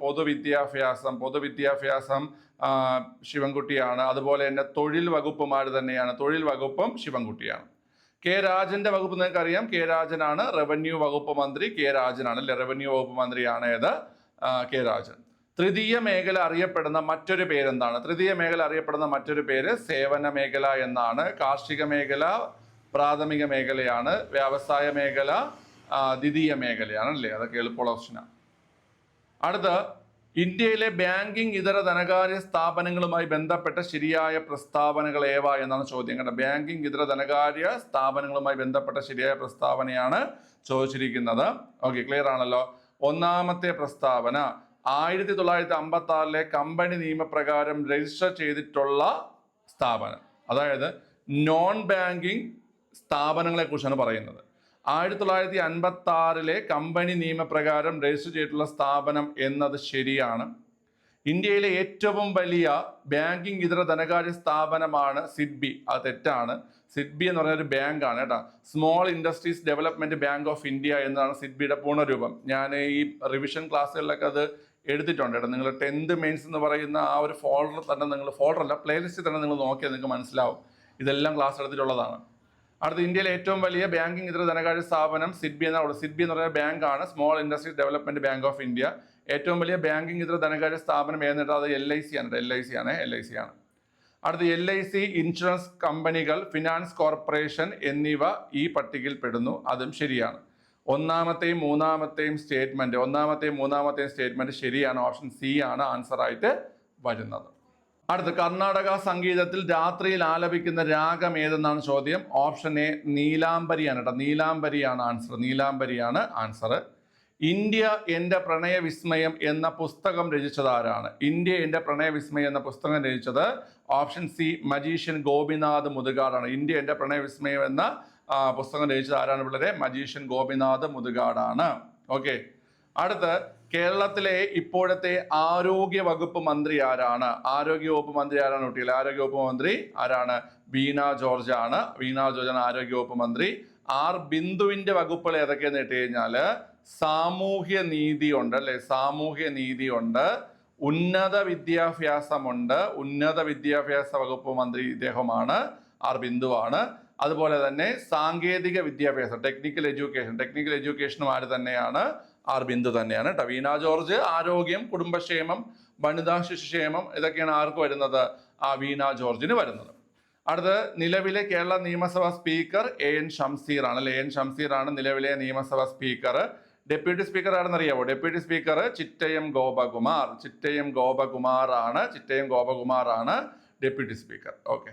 പൊതുവിദ്യാഭ്യാസം ശിവൻകുട്ടിയാണ്. അതുപോലെ തന്നെ തൊഴിൽ വകുപ്പുമാർ തന്നെയാണ്. തൊഴിൽ വകുപ്പും ശിവൻകുട്ടിയാണ്. കെ രാജന്റെ വകുപ്പ് നിങ്ങൾക്ക് അറിയാം. കെ രാജനാണ് റവന്യൂ വകുപ്പ് മന്ത്രി. അല്ലെ? റവന്യൂ വകുപ്പ് മന്ത്രിയാണ് ഏത്? കെ രാജൻ. തൃതീയ മേഖല അറിയപ്പെടുന്ന മറ്റൊരു പേരെന്താണ്? മറ്റൊരു പേര് സേവന മേഖല എന്നാണ്. കാർഷിക മേഖല പ്രാഥമിക മേഖലയാണ്. വ്യവസായ മേഖല ദ്വിതീയ മേഖലയാണ് അല്ലേ? അതൊക്കെ എളുപ്പമുള്ള ഓപ്ഷനാണ്. അടുത്ത, ഇന്ത്യയിലെ ബാങ്കിങ് ഇതര ധനകാര്യ സ്ഥാപനങ്ങളുമായി ബന്ധപ്പെട്ട ശരിയായ പ്രസ്താവനകൾ ഏവ എന്നാണ് ചോദ്യം കേട്ടോ. ബാങ്കിങ് ഇതര ധനകാര്യ സ്ഥാപനങ്ങളുമായി ബന്ധപ്പെട്ട ശരിയായ പ്രസ്താവനയാണ് ചോദിച്ചിരിക്കുന്നത്. ഓക്കെ, ക്ലിയർ ആണല്ലോ. ഒന്നാമത്തെ പ്രസ്താവന 1956 കമ്പനി നിയമപ്രകാരം രജിസ്റ്റർ ചെയ്തിട്ടുള്ള സ്ഥാപനം, അതായത് നോൺ ബാങ്കിങ് സ്ഥാപനങ്ങളെ കുറിച്ചാണ് പറയുന്നത്. 1956 കമ്പനി നിയമപ്രകാരം രജിസ്റ്റർ ചെയ്തിട്ടുള്ള സ്ഥാപനം എന്നത് ശരിയാണ്. ഇന്ത്യയിലെ ഏറ്റവും വലിയ ബാങ്കിങ് ഇതര ധനകാര്യ സ്ഥാപനമാണ് സിഡ്ബി. അത് തെറ്റാണ്. സിഡ്ബി എന്ന് പറയുന്ന ഒരു ബാങ്കാണ് കേട്ടോ. Small industries development bank of India എന്നതാണ് സിഡ്ബിയുടെ പൂർണ്ണരൂപം. ഞാൻ ഈ റിവിഷൻ ക്ലാസ്സുകളിലൊക്കെ അത് എടുത്തിട്ടുണ്ട് കേട്ടോ. നിങ്ങൾ 10th മെയിൻസ് എന്ന് പറയുന്ന ആ ഒരു ഫോൾഡർ തന്നെ, പ്ലേലിസ്റ്റ് തന്നെ നിങ്ങൾ നോക്കിയാൽ നിങ്ങൾക്ക് മനസ്സിലാവും. ഇതെല്ലാം ക്ലാസ് എടുത്തിട്ടുള്ളതാണ്. അടുത്ത ഇന്ത്യയിലെ ഏറ്റവും വലിയ ബാങ്കിംഗ് ഇതര ധനകാര്യ സ്ഥാപനം സിഡ്ബി എന്നാണ്. സിഡ്ബി എന്ന് പറയുന്ന ബാങ്കാണ്, small industries development bank of India. ഏറ്റവും വലിയ ബാങ്കിംഗ് ഇതര ധനകാര്യ സ്ഥാപനം ഏതെന്നിട്ട് അത് LIC ആണ്. LIC ആണ്. അടുത്ത LIC, ഇൻഷുറൻസ് കമ്പനികൾ, ഫിനാൻസ് കോർപ്പറേഷൻ എന്നിവ ഈ പട്ടികയിൽ പെടുന്നു. അതും ശരിയാണ്. ഒന്നാമത്തെയും മൂന്നാമത്തെയും സ്റ്റേറ്റ്മെന്റ് ശരിയാണ്. ഓപ്ഷൻ സി ആണ് ആൻസർ ആയിട്ട് വരുന്നത്. അടുത്ത് കർണാടക സംഗീതത്തിൽ രാത്രിയിൽ ആലപിക്കുന്ന രാഗം ഏതെന്നാണ് ചോദ്യം. ഓപ്ഷൻ എ നീലാംബരിയാണ് കേട്ടോ. നീലാംബരിയാണ് ആൻസർ. ഇന്ത്യ എൻ്റെ പ്രണയ വിസ്മയം എന്ന പുസ്തകം രചിച്ചത് ആരാണ്? ഇന്ത്യ എൻ്റെ പ്രണയ വിസ്മയം എന്ന പുസ്തകം രചിച്ചത് ഓപ്ഷൻ സി മജീഷ്യൻ ഗോപിനാഥ് മുതുകാടാണ്. ഇന്ത്യ എൻ്റെ പ്രണയ വിസ്മയം എന്ന പുസ്തകം രചിച്ചത് ആരാണ് പിള്ളേരെ? മജീഷ്യൻ ഗോപിനാഥ് മുതുകാടാണ്. ഓക്കെ. അടുത്ത് കേരളത്തിലെ ഇപ്പോഴത്തെ ആരോഗ്യ വകുപ്പ് മന്ത്രി ആരാണ്? ആരോഗ്യവകുപ്പ് മന്ത്രി ആരാണ് കുട്ടികൾ? ആരോഗ്യവകുപ്പ് മന്ത്രി ആരാണ്? വീണ ജോർജ് ആണ്. ആരോഗ്യവകുപ്പ് മന്ത്രി. ആർ ബിന്ദുവിന്റെ വകുപ്പുകൾ ഏതൊക്കെയെന്ന് കേട്ട് കഴിഞ്ഞാല് സാമൂഹ്യ നീതി ഉണ്ട് അല്ലെ, സാമൂഹ്യ നീതി ഉണ്ട്, ഉന്നത വിദ്യാഭ്യാസമുണ്ട്. ഉന്നത വിദ്യാഭ്യാസ വകുപ്പ് മന്ത്രി ഇദ്ദേഹമാണ്, ആർ ബിന്ദുവാണ്. അതുപോലെ തന്നെ സാങ്കേതിക വിദ്യാഭ്യാസം, ടെക്നിക്കൽ എഡ്യൂക്കേഷനും ആര് തന്നെയാണ്? ആർ ബിന്ദു തന്നെയാണ് കേട്ടോ. വീണ ജോർജ് ആരോഗ്യം, കുടുംബക്ഷേമം, വനിതാ ശിശുക്ഷേമം ഇതൊക്കെയാണ് ആർക്ക് വരുന്നത്? ആ വീണ ജോർജിന് വരുന്നത്. അടുത്ത് നിലവിലെ കേരള നിയമസഭാ സ്പീക്കർ AN ഷംസീർ ആണ് അല്ലെ. AN ഷംസീർ ആണ് നിലവിലെ നിയമസഭാ സ്പീക്കർ. ഡെപ്യൂട്ടി സ്പീക്കർ ആണെന്ന് അറിയാവോ? ഡെപ്യൂട്ടി സ്പീക്കർ ചിറ്റയം ഗോപകുമാർ ആണ് ഡെപ്യൂട്ടി സ്പീക്കർ. ഓക്കെ.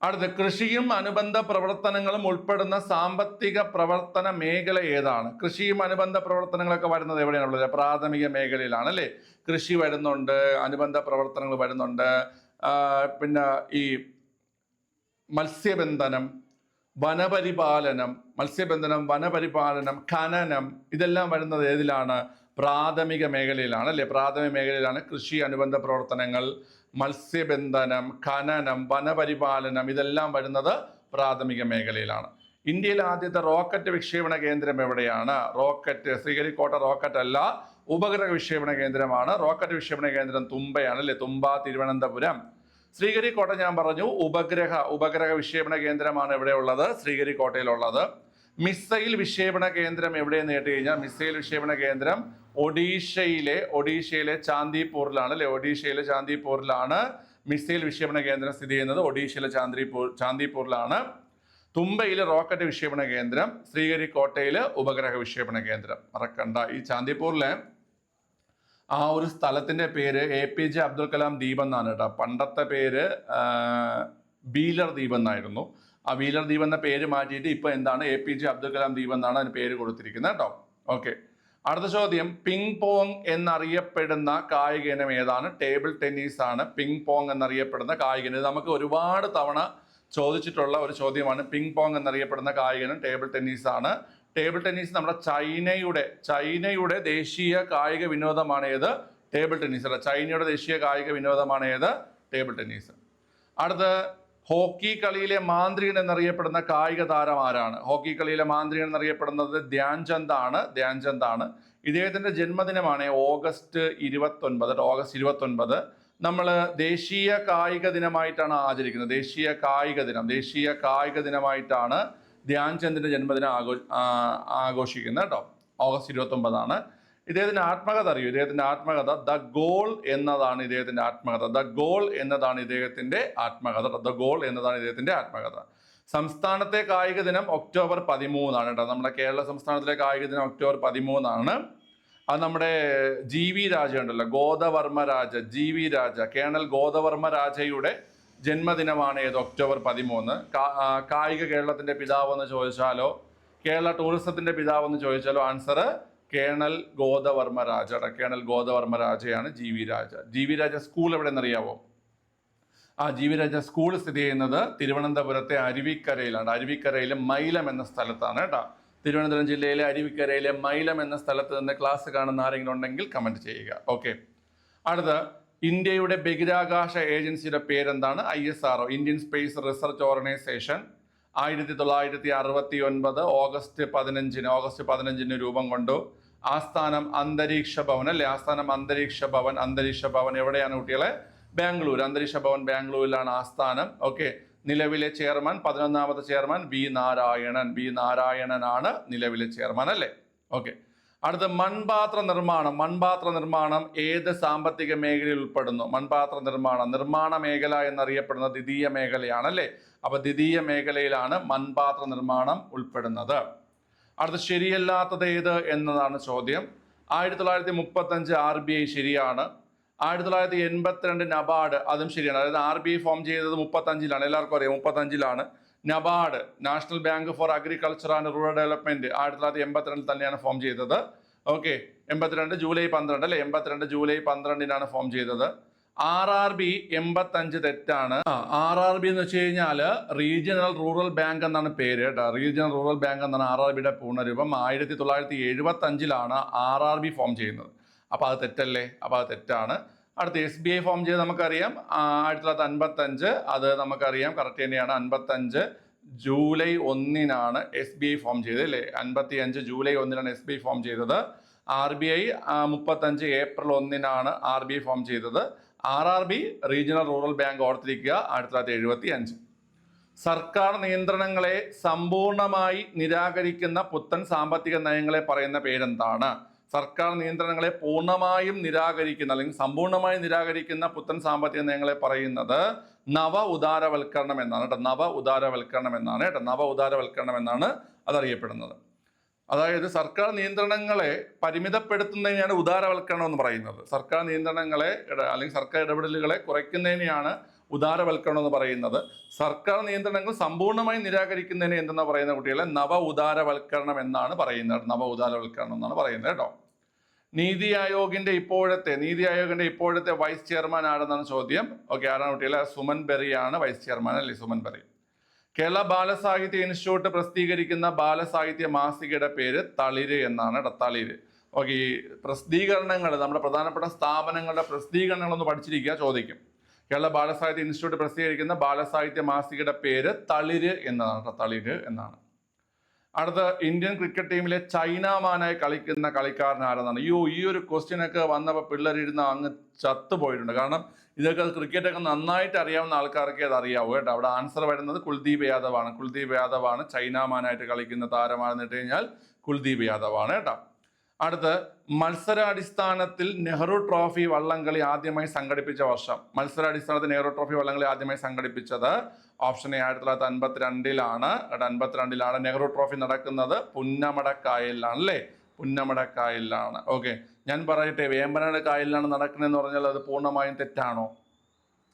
അടുത്ത് കൃഷിയും അനുബന്ധ പ്രവർത്തനങ്ങളും ഉൾപ്പെടുന്ന സാമ്പത്തിക പ്രവർത്തന മേഖല ഏതാണ്? കൃഷിയും അനുബന്ധ പ്രവർത്തനങ്ങളൊക്കെ വരുന്നത് എവിടെയാണുള്ളത്? പ്രാഥമിക മേഖലയിലാണ് അല്ലേ. കൃഷി വരുന്നുണ്ട്, അനുബന്ധ പ്രവർത്തനങ്ങൾ വരുന്നുണ്ട്, പിന്നെ ഈ മത്സ്യബന്ധനം, വനപരിപാലനം, ഖനനം ഇതെല്ലാം വരുന്നത് ഏതിലാണ്? പ്രാഥമിക മേഖലയിലാണ് അല്ലെ. പ്രാഥമിക മേഖലയിലാണ് കൃഷി, അനുബന്ധ പ്രവർത്തനങ്ങൾ, മത്സ്യബന്ധനം, ഖനനം, വനപരിപാലനം ഇതെല്ലാം വരുന്നത് പ്രാഥമിക മേഖലയിലാണ്. ഇന്ത്യയിലെ ആദ്യത്തെ റോക്കറ്റ് വിക്ഷേപണ കേന്ദ്രം എവിടെയാണ്? ശ്രീഹരിക്കോട്ട റോക്കറ്റ് അല്ല, ഉപഗ്രഹ വിക്ഷേപണ കേന്ദ്രമാണ്. റോക്കറ്റ് വിക്ഷേപണ കേന്ദ്രം തുമ്പയാണ് അല്ലെ. തുമ്പ, തിരുവനന്തപുരം. ശ്രീഹരിക്കോട്ട ഞാൻ പറഞ്ഞു ഉപഗ്രഹ വിക്ഷേപണ കേന്ദ്രമാണ് എവിടെയുള്ളത്? ശ്രീഹരിക്കോട്ടയിലുള്ളത്. മിസൈൽ വിക്ഷേപണ കേന്ദ്രം എവിടെയെന്ന് കേട്ട് കഴിഞ്ഞാൽ മിസൈൽ വിക്ഷേപണ കേന്ദ്രം ഒഡീഷയിലെ ചാന്ദിപൂരിലാണ് അല്ലെ. ഒഡീഷയിലെ ചാന്ദിപൂരിലാണ് മിസൈൽ വിക്ഷേപണ കേന്ദ്രം സ്ഥിതി ചെയ്യുന്നത്. ഒഡീഷയിലെ ചാന്ദിപൂരിലാണ്. തുമ്പയിലെ റോക്കറ്റ് വിക്ഷേപണ കേന്ദ്രം, ശ്രീഹരിക്കോട്ടയിലെ ഉപഗ്രഹ വിക്ഷേപണ കേന്ദ്രം. മറക്കണ്ട. ഈ ചാന്ദിപൂരിലെ ആ ഒരു സ്ഥലത്തിന്റെ പേര് APJ അബ്ദുൽ കലാം ദ്വീപ് എന്നാണ് കേട്ടോ. പണ്ടത്തെ പേര് ബീലർ ദ്വീപ് എന്നായിരുന്നു. ആ വീലർ ദ്വീപ് എന്ന പേര് മാറ്റിയിട്ട് ഇപ്പൊ എന്താണ്? APJ അബ്ദുൽ കലാം ദ്വീപ് എന്നാണ് അതിന് പേര് കൊടുത്തിരിക്കുന്നത് കേട്ടോ. ഓക്കെ. അടുത്ത ചോദ്യം, പിങ് പോങ് എന്നറിയപ്പെടുന്ന കായിക ഇനം ഏതാണ്? ടേബിൾ ടെന്നീസ് ആണ് പിങ് പോങ് എന്നറിയപ്പെടുന്ന കായിക ഇനം. നമുക്ക് ഒരുപാട് തവണ ചോദിച്ചിട്ടുള്ള ഒരു ചോദ്യമാണ്. പിങ് പോങ് എന്നറിയപ്പെടുന്ന കായിക ഇനം ടേബിൾ ടെന്നീസ് ആണ്. ടേബിൾ ടെന്നീസ് നമ്മുടെ ചൈനയുടെ ദേശീയ കായിക വിനോദമാണ് ഏത്? ടേബിൾ ടെന്നീസ് അല്ല. ചൈനയുടെ ദേശീയ കായിക വിനോദമാണ് ഏത്? Table tennis. അടുത്ത് ഹോക്കി കളിയിലെ മാന്ത്രികൻ എന്നറിയപ്പെടുന്ന കായിക താരം ആരാണ്? ഹോക്കി കളിയിലെ മാന്ത്രികൻ എന്നറിയപ്പെടുന്നത് ധ്യാൻചന്ദ് ആണ്. ഇദ്ദേഹത്തിന്റെ ജന്മദിനമാണ് ഓഗസ്റ്റ് 29. നമ്മൾ ദേശീയ കായിക ദിനമായിട്ടാണ് ആചരിക്കുന്നത്. ദേശീയ കായിക ദിനമായിട്ടാണ് ധ്യാൻചന്ദിന്റെ ജന്മദിനം ആഘോഷിക്കുന്നത് കേട്ടോ. ഓഗസ്റ്റ് 29 ഇദ്ദേഹത്തിന്റെ ആത്മകഥ അറിയൂ? ഇദ്ദേഹത്തിന്റെ ആത്മകഥ ദ ഗോൾ എന്നതാണ് ഇദ്ദേഹത്തിന്റെ ആത്മകഥ. സംസ്ഥാനത്തെ കായിക ദിനം ഒക്ടോബർ 13 കേട്ടോ. നമ്മുടെ കേരള സംസ്ഥാനത്തിലെ കായിക ദിനം ഒക്ടോബർ 13. അത് നമ്മുടെ GV രാജ ഉണ്ടല്ലോ, കേണൽ ഗോദവർമ്മ രാജയുടെ ജന്മദിനമാണ് ഏത്? ഒക്ടോബർ 13. കായിക കേരളത്തിന്റെ പിതാവ് എന്ന് ചോദിച്ചാലോ, കേരള ടൂറിസത്തിന്റെ പിതാവ് എന്ന് ചോദിച്ചാലോ ആൻസർ കേണൽ ഗോദവർമ്മ രാജയാണ്. GV രാജ സ്കൂൾ എവിടെയെന്നറിയാവോ? GV രാജ സ്കൂൾ സ്ഥിതി ചെയ്യുന്നത് തിരുവനന്തപുരത്തെ അരുവിക്കരയിലാണ്. അരുവിക്കരയിലെ മൈലം എന്ന സ്ഥലത്താണ് കേട്ടോ. തിരുവനന്തപുരം ജില്ലയിലെ അരുവിക്കരയിലെ മൈലം എന്ന സ്ഥലത്ത് നിന്ന് ക്ലാസ് കാണുന്ന ആരെങ്കിലും ഉണ്ടെങ്കിൽ കമന്റ് ചെയ്യുക. ഓക്കെ. അടുത്ത ഇന്ത്യയുടെ ബഹിരാകാശ ഏജൻസിയുടെ പേരെന്താണ്? ISRO, Indian space research organisation. 1969 August 15 രൂപം കൊണ്ടു. ആസ്ഥാനം അന്തരീക്ഷ ഭവൻ അല്ലെ. അന്തരീക്ഷ ഭവൻ എവിടെയാണ് കുട്ടികളെ? ബാംഗ്ലൂർ. അന്തരീക്ഷ ഭവൻ ബാംഗ്ലൂരിലാണ് ആസ്ഥാനം. ഓക്കെ. നിലവിലെ ചെയർമാൻ 11ാമത്തെ ചെയർമാൻ ബി നാരായണനാണ് നിലവിലെ ചെയർമാൻ അല്ലേ. ഓക്കെ, അടുത്ത മൺപാത്ര നിർമ്മാണം ഏത് സാമ്പത്തിക മേഖലയിൽ ഉൾപ്പെടുന്നു? നിർമ്മാണ മേഖല എന്നറിയപ്പെടുന്ന ദ്വിതീയ മേഖലയാണ് അല്ലേ. അപ്പൊ ദ്വിതീയ മേഖലയിലാണ് മൺപാത്ര നിർമ്മാണം ഉൾപ്പെടുന്നത്. അടുത്ത ശരിയല്ലാത്തത് ഏത് എന്നതാണ് ചോദ്യം. 1935 RBI ശരിയാണ്. 1982 നബാർഡ് അതും ശരിയാണ്. അതായത് RBI ഫോം ചെയ്തത് 35-ലാണ്, എല്ലാവർക്കും അറിയാം 35-ലാണ്. NABARD National Bank for Agriculture and Rural Development 1982 തന്നെയാണ് ഫോം ചെയ്തത്. ഓക്കെ, 82 ജൂലൈ 12 അല്ലെ, 82 ജൂലൈ 12-നാണ് ഫോം ചെയ്തത്. RRB 85 തെറ്റാണ്. RRB എന്ന് വെച്ച് കഴിഞ്ഞാൽ റീജിയണൽ റൂറൽ ബാങ്ക് എന്നാണ് പേര് കേട്ടോ. റീജിയണൽ റൂറൽ ബാങ്ക് എന്നാണ് RRBയുടെ പൂർണ്ണരൂപം. 1975-ലാണ് RRB ഫോം ചെയ്യുന്നത്. അപ്പോൾ അത് തെറ്റല്ലേ? അപ്പോൾ അത് തെറ്റാണ്. അടുത്ത SBI ഫോം ചെയ്ത് നമുക്കറിയാം 1955, അത് നമുക്കറിയാം കറക്റ്റ് തന്നെയാണ്. 55 ജൂലൈ 1-നാണ് SBI ഫോം ചെയ്തത് അല്ലേ. 55 ജൂലൈ 1-നാണ് SBI ഫോം ചെയ്തത്. RBI 35 ഏപ്രിൽ 1-നാണ് RBI ഫോം ചെയ്തത്. RRB റീജിയണൽ റൂറൽ ബാങ്ക് ഓർത്തിരിക്കുക 1975. സർക്കാർ നിയന്ത്രണങ്ങളെ സമ്പൂർണമായി നിരാകരിക്കുന്ന പുത്തൻ സാമ്പത്തിക നയങ്ങളെ പറയുന്ന പേരെന്താണ്? സർക്കാർ നിയന്ത്രണങ്ങളെ പൂർണ്ണമായും നിരാകരിക്കുന്ന അല്ലെങ്കിൽ സമ്പൂർണ്ണമായി നിരാകരിക്കുന്ന പുത്തൻ സാമ്പത്തിക നയങ്ങളെ പറയുന്നത് നവ ഉദാരവൽക്കരണം എന്നാണ് കേട്ടോ. നവ ഉദാരവൽക്കരണം എന്നാണ് അതറിയപ്പെടുന്നത്. അതായത് സർക്കാർ നിയന്ത്രണങ്ങളെ പരിമിതപ്പെടുത്തുന്നതിനെയാണ് ഉദാരവൽക്കരണം എന്ന് പറയുന്നത്. സർക്കാർ നിയന്ത്രണങ്ങളെ അല്ലെങ്കിൽ സർക്കാർ ഇടപെടലുകളെ കുറയ്ക്കുന്നതിനെയാണ് ഉദാരവൽക്കരണം എന്ന് പറയുന്നത്. സർക്കാർ നിയന്ത്രണങ്ങൾ സമ്പൂർണ്ണമായി നിരാകരിക്കുന്നതിന് എന്തെന്നാ പറയുന്ന കുട്ടികളെ നവ ഉദാരവൽക്കരണം എന്നാണ് പറയുന്നത്. കേട്ടോ. നീതി ആയോഗിന്റെ ഇപ്പോഴത്തെ വൈസ് ചെയർമാൻ ആരെന്നാണ് ചോദ്യം. ഓക്കെ, ആരാണ് കുട്ടികളെ? സുമൻ ബെറിയാണ് വൈസ് ചെയർമാൻ അല്ലേ, സുമൻ ബെറി. കേരള ബാലസാഹിത്യ ഇൻസ്റ്റിറ്റ്യൂട്ട് പ്രസിദ്ധീകരിക്കുന്ന ബാലസാഹിത്യ മാസികയുടെ പേര് തളിര് എന്നാണ് കേട്ടോ. തളിര്. ഓക്കെ, ഈ പ്രസിദ്ധീകരണങ്ങൾ നമ്മുടെ പ്രധാനപ്പെട്ട സ്ഥാപനങ്ങളുടെ പ്രസിദ്ധീകരണങ്ങളൊന്ന് പഠിച്ചിരിക്കുക, ചോദിക്കും. കേരള ബാലസാഹിത്യ ഇൻസ്റ്റിറ്റ്യൂട്ട് പ്രസിദ്ധീകരിക്കുന്ന ബാലസാഹിത്യ മാസികയുടെ പേര് തളിര് എന്നാണ് കേട്ടോ. തളിര് എന്നാണ്. അടുത്ത ഇന്ത്യൻ ക്രിക്കറ്റ് ടീമിലെ ചൈനാമാനായി കളിക്കുന്ന കളിക്കാരൻ ആരെന്നാണ്? ഈ ഒരു ക്വസ്റ്റ്യൻ ഒക്കെ വന്നപ്പോൾ പിള്ളേരിരുന്ന് അങ്ങ് ചത്തുപോയിട്ടുണ്ട്. കാരണം ഇതൊക്കെ ക്രിക്കറ്റൊക്കെ നന്നായിട്ട് അറിയാവുന്ന ആൾക്കാർക്ക് അത് അറിയാവൂ കേട്ടോ. അവിടെ ആൻസർ വരുന്നത് കുൽദീപ് യാദവാണ്. ചൈനാമാനായിട്ട് കളിക്കുന്ന താരമാണെന്ന് ഇട്ട് കഴിഞ്ഞാൽ കുൽദീപ് യാദവാണ് കേട്ടോ. അടുത്ത് മത്സരാടിസ്ഥാനത്തിൽ നെഹ്റു ട്രോഫി വള്ളംകളി ആദ്യമായി സംഘടിപ്പിച്ച വർഷം. മത്സരാടിസ്ഥാനത്തിൽ നെഹ്റു ട്രോഫി വള്ളംകളി ആദ്യമായി സംഘടിപ്പിച്ചത് ഓപ്ഷൻ എ 1952-ലാണ്. 52-ലാണ് നെഹ്റു ട്രോഫി നടക്കുന്നത്. പുന്നമടക്കായലിലാണ് അല്ലേ, പുന്നമടക്കായലിലാണ്. ഓക്കെ, ഞാൻ പറയട്ടെ, വേമ്പനാട് കായലിലാണ് നടക്കുന്നതെന്ന് പറഞ്ഞാൽ അത് പൂർണ്ണമായും തെറ്റാണോ?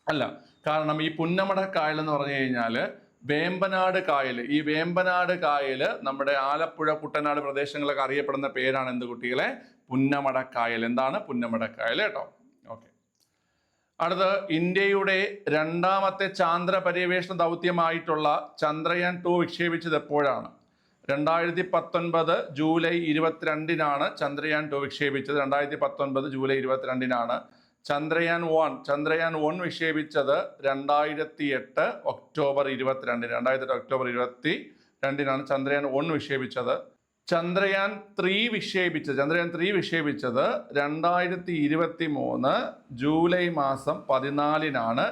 അല്ല. കാരണം ഈ പുന്നമടക്കായൽ എന്ന് പറഞ്ഞു കഴിഞ്ഞാൽ വേമ്പനാട് കായൽ നമ്മുടെ ആലപ്പുഴ കുട്ടനാട് പ്രദേശങ്ങളൊക്കെ അറിയപ്പെടുന്ന പേരാണ് എന്ത് കുട്ടികളെ? പുന്നമടക്കായൽ. എന്താണ്? പുന്നമടക്കായൽ കേട്ടോ. ഓക്കെ, അടുത്ത് ഇന്ത്യയുടെ 2ാമത്തെ ചാന്ദ്ര പര്യവേഷണ ദൗത്യമായിട്ടുള്ള ചന്ദ്രയാൻ 2 വിക്ഷേപിച്ചത് എപ്പോഴാണ്? 2019 ജൂലൈ 22-നാണ് ചന്ദ്രയാൻ 2 വിക്ഷേപിച്ചത്. 2019 ജൂലൈ 22-നാണ്. ചന്ദ്രയാൻ 1 വിക്ഷേപിച്ചത് 2008 ഒക്ടോബർ 22-നാണ് ചന്ദ്രയാൻ 1 വിക്ഷേപിച്ചത്. ചന്ദ്രയാൻ 3 വിക്ഷേപിച്ചത് 2023 ജൂലൈ മാസം 14-നാണ്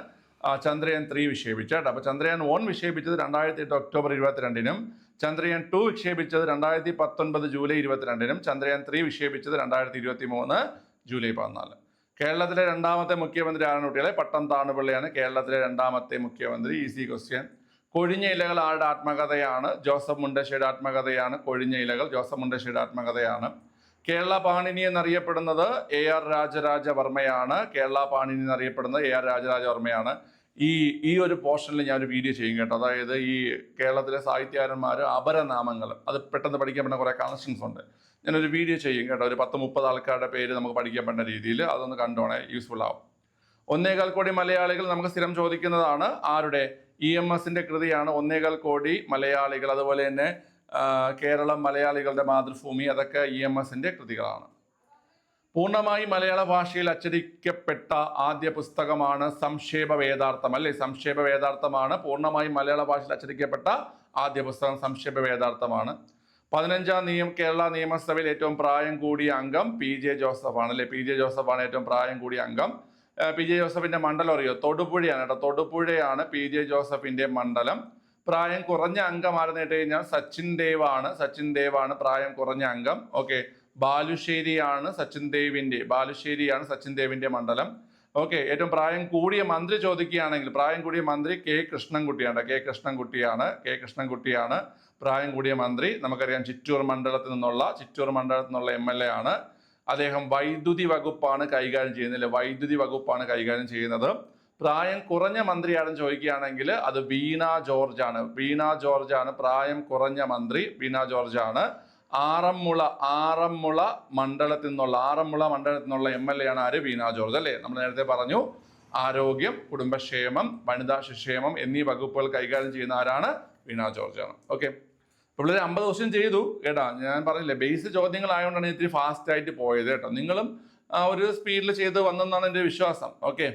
ചന്ദ്രയാൻ 3 വിക്ഷേപിച്ചത്. അപ്പോൾ ചന്ദ്രയാൻ 1 വിക്ഷേപിച്ചത് 2008 ഒക്ടോബർ 22-നും ചന്ദ്രയാൻ 2 വിക്ഷേപിച്ചത് 2019 ജൂലൈ 22-നും ചന്ദ്രയാൻ 3 വിക്ഷേപിച്ചത് 2023 ജൂലൈ 14. കേരളത്തിലെ 2ാമത്തെ മുഖ്യമന്ത്രി ആരാണ് കുട്ടികളെ? പട്ടം താണുപിള്ളയാണ് കേരളത്തിലെ 2ാമത്തെ മുഖ്യമന്ത്രി. Easy question. കൊഴിഞ്ഞ ഇലകൾ ആരുടെ ആത്മകഥയാണ്? ജോസഫ് മുണ്ടശ്ശേരിയുടെ ആത്മകഥയാണ്. കൊഴിഞ്ഞ ഇലകൾ ജോസഫ് മുണ്ടശ്ശേരിയുടെ ആത്മകഥയാണ്. കേരള പാണിനി എന്നറിയപ്പെടുന്നത് AR രാജരാജവർമ്മയാണ്. ഈ ഒരു പോർഷനിൽ ഞാനൊരു വീഡിയോ ചെയ്യും കേട്ടോ. അതായത് ഈ കേരളത്തിലെ സാഹിത്യകാരന്മാർ അപരനാമങ്ങൾ, അത് പെട്ടെന്ന് പഠിക്കാൻ പറ്റുന്ന കുറേ കണക്ഷൻസ് ഉണ്ട്. ഞാനൊരു വീഡിയോ ചെയ്യും കേട്ടോ. ഒരു 10-30 ആൾക്കാരുടെ പേര് നമുക്ക് പഠിക്കാൻ പറ്റുന്ന രീതിയിൽ. അതൊന്ന് കണ്ടോണേ, യൂസ്ഫുൾ ആവും. 1.25 കോടി മലയാളികൾ നമുക്ക് സ്ഥിരം ചോദിക്കുന്നതാണ്. ആരുടെ? EMSന്റെ കൃതിയാണ് 1.25 കോടി മലയാളികൾ. അതുപോലെ തന്നെ കേരളം മലയാളികളുടെ മാതൃഭൂമി, അതൊക്കെ EMSന്റെ കൃതികളാണ്. പൂർണ്ണമായി മലയാള ഭാഷയിൽ അച്ചടിക്കപ്പെട്ട ആദ്യ പുസ്തകമാണ് സംക്ഷേപ വേദാർത്ഥം അല്ലേ. സംക്ഷേപ വേദാർത്ഥമാണ് പൂർണ്ണമായി മലയാള ഭാഷയിൽ അച്ചടിക്കപ്പെട്ട ആദ്യ പുസ്തകം. സംക്ഷേപ വേദാർത്ഥമാണ്. 15ാം കേരള നിയമസഭയിൽ ഏറ്റവും പ്രായം കൂടിയ അംഗം PJ ജോസഫാണ് അല്ലേ. PJ ജോസഫാണ് ഏറ്റവും പ്രായം കൂടിയ അംഗം. പി ജെ ജോസഫിന്റെ മണ്ഡലം അറിയോ? തൊടുപുഴയാണ് കേട്ടോ. തൊടുപുഴയാണ് പി ജെ ജോസഫിന്റെ മണ്ഡലം. പ്രായം കുറഞ്ഞ അംഗം ആരെന്ന് കേട്ട് കഴിഞ്ഞാൽ സച്ചിൻ ദേവ് ആണ്. സച്ചിൻ ദേവ് ആണ് പ്രായം കുറഞ്ഞ അംഗം. ഓക്കെ, ബാലുശ്ശേരിയാണ് സച്ചിൻ ദേവിന്റെ മണ്ഡലം. ഓക്കെ, ഏറ്റവും പ്രായം കൂടിയ മന്ത്രി ചോദിക്കുകയാണെങ്കിൽ പ്രായം കൂടിയ മന്ത്രി കെ കൃഷ്ണൻകുട്ടിയാണ്. കെ കൃഷ്ണൻകുട്ടിയാണ് പ്രായം കൂടിയ മന്ത്രി. നമുക്കറിയാം ചിറ്റൂർ മണ്ഡലത്തിൽ നിന്നുള്ള MLA ആണ്. അദ്ദേഹം വൈദ്യുതി വകുപ്പാണ് കൈകാര്യം ചെയ്യുന്നത്. പ്രായം കുറഞ്ഞ മന്ത്രിയാണെന്ന് ചോദിക്കുകയാണെങ്കിൽ അത് വീണ ജോർജ് ആണ്. പ്രായം കുറഞ്ഞ മന്ത്രി വീണ ജോർജ് ആണ്. ആറന്മുള മണ്ഡലത്തിൽ നിന്നുള്ള MLA ആണ് ആര്? വീണ ജോർജ് അല്ലേ? നമ്മൾ നേരത്തെ പറഞ്ഞു ആരോഗ്യം, കുടുംബക്ഷേമം, വനിതാ ശിക്ഷേമം എന്നീ വകുപ്പുകൾ കൈകാര്യം ചെയ്യുന്ന ആരാണ്? വീണ ജോർജ് ആണ്. ഓക്കെ, ഇപ്പോൾ 50 ക്വസ്റ്റ്യൻ ചെയ്തു കേട്ടോ. ഞാൻ പറഞ്ഞില്ലേ, ബേസ് ചോദ്യങ്ങളായതുകൊണ്ടാണ് ഇത്തിരി ഫാസ്റ്റ് ആയിട്ട് പോയത് കേട്ടോ. നിങ്ങളും ഒരു സ്പീഡിൽ ചെയ്ത് വന്നെന്നാണ് എൻ്റെ വിശ്വാസം. ഓക്കെ,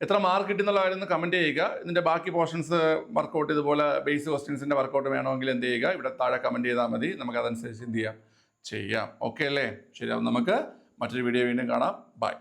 എത്ര മാർക്ക് കിട്ടുന്നുള്ള കാര്യം ഒന്ന് കമൻറ്റ് ചെയ്യുക. ഇതിൻ്റെ ബാക്കി പോർഷൻസ് വർക്കൗട്ട് ഇതുപോലെ ബേസ് ക്വസ്റ്റ്യൻസിൻ്റെ വർക്കൗട്ട് വേണമെങ്കിൽ എന്ത് ചെയ്യുക, ഇവിടെ താഴെ കമൻറ്റ് ചെയ്താൽ മതി. നമുക്ക് അതനുസരിച്ച് എന്ത് ചെയ്യാം. ഓക്കെ അല്ലേ? ശരി, അപ്പം നമുക്ക് മറ്റൊരു വീഡിയോ വീണ്ടും കാണാം. ബൈ.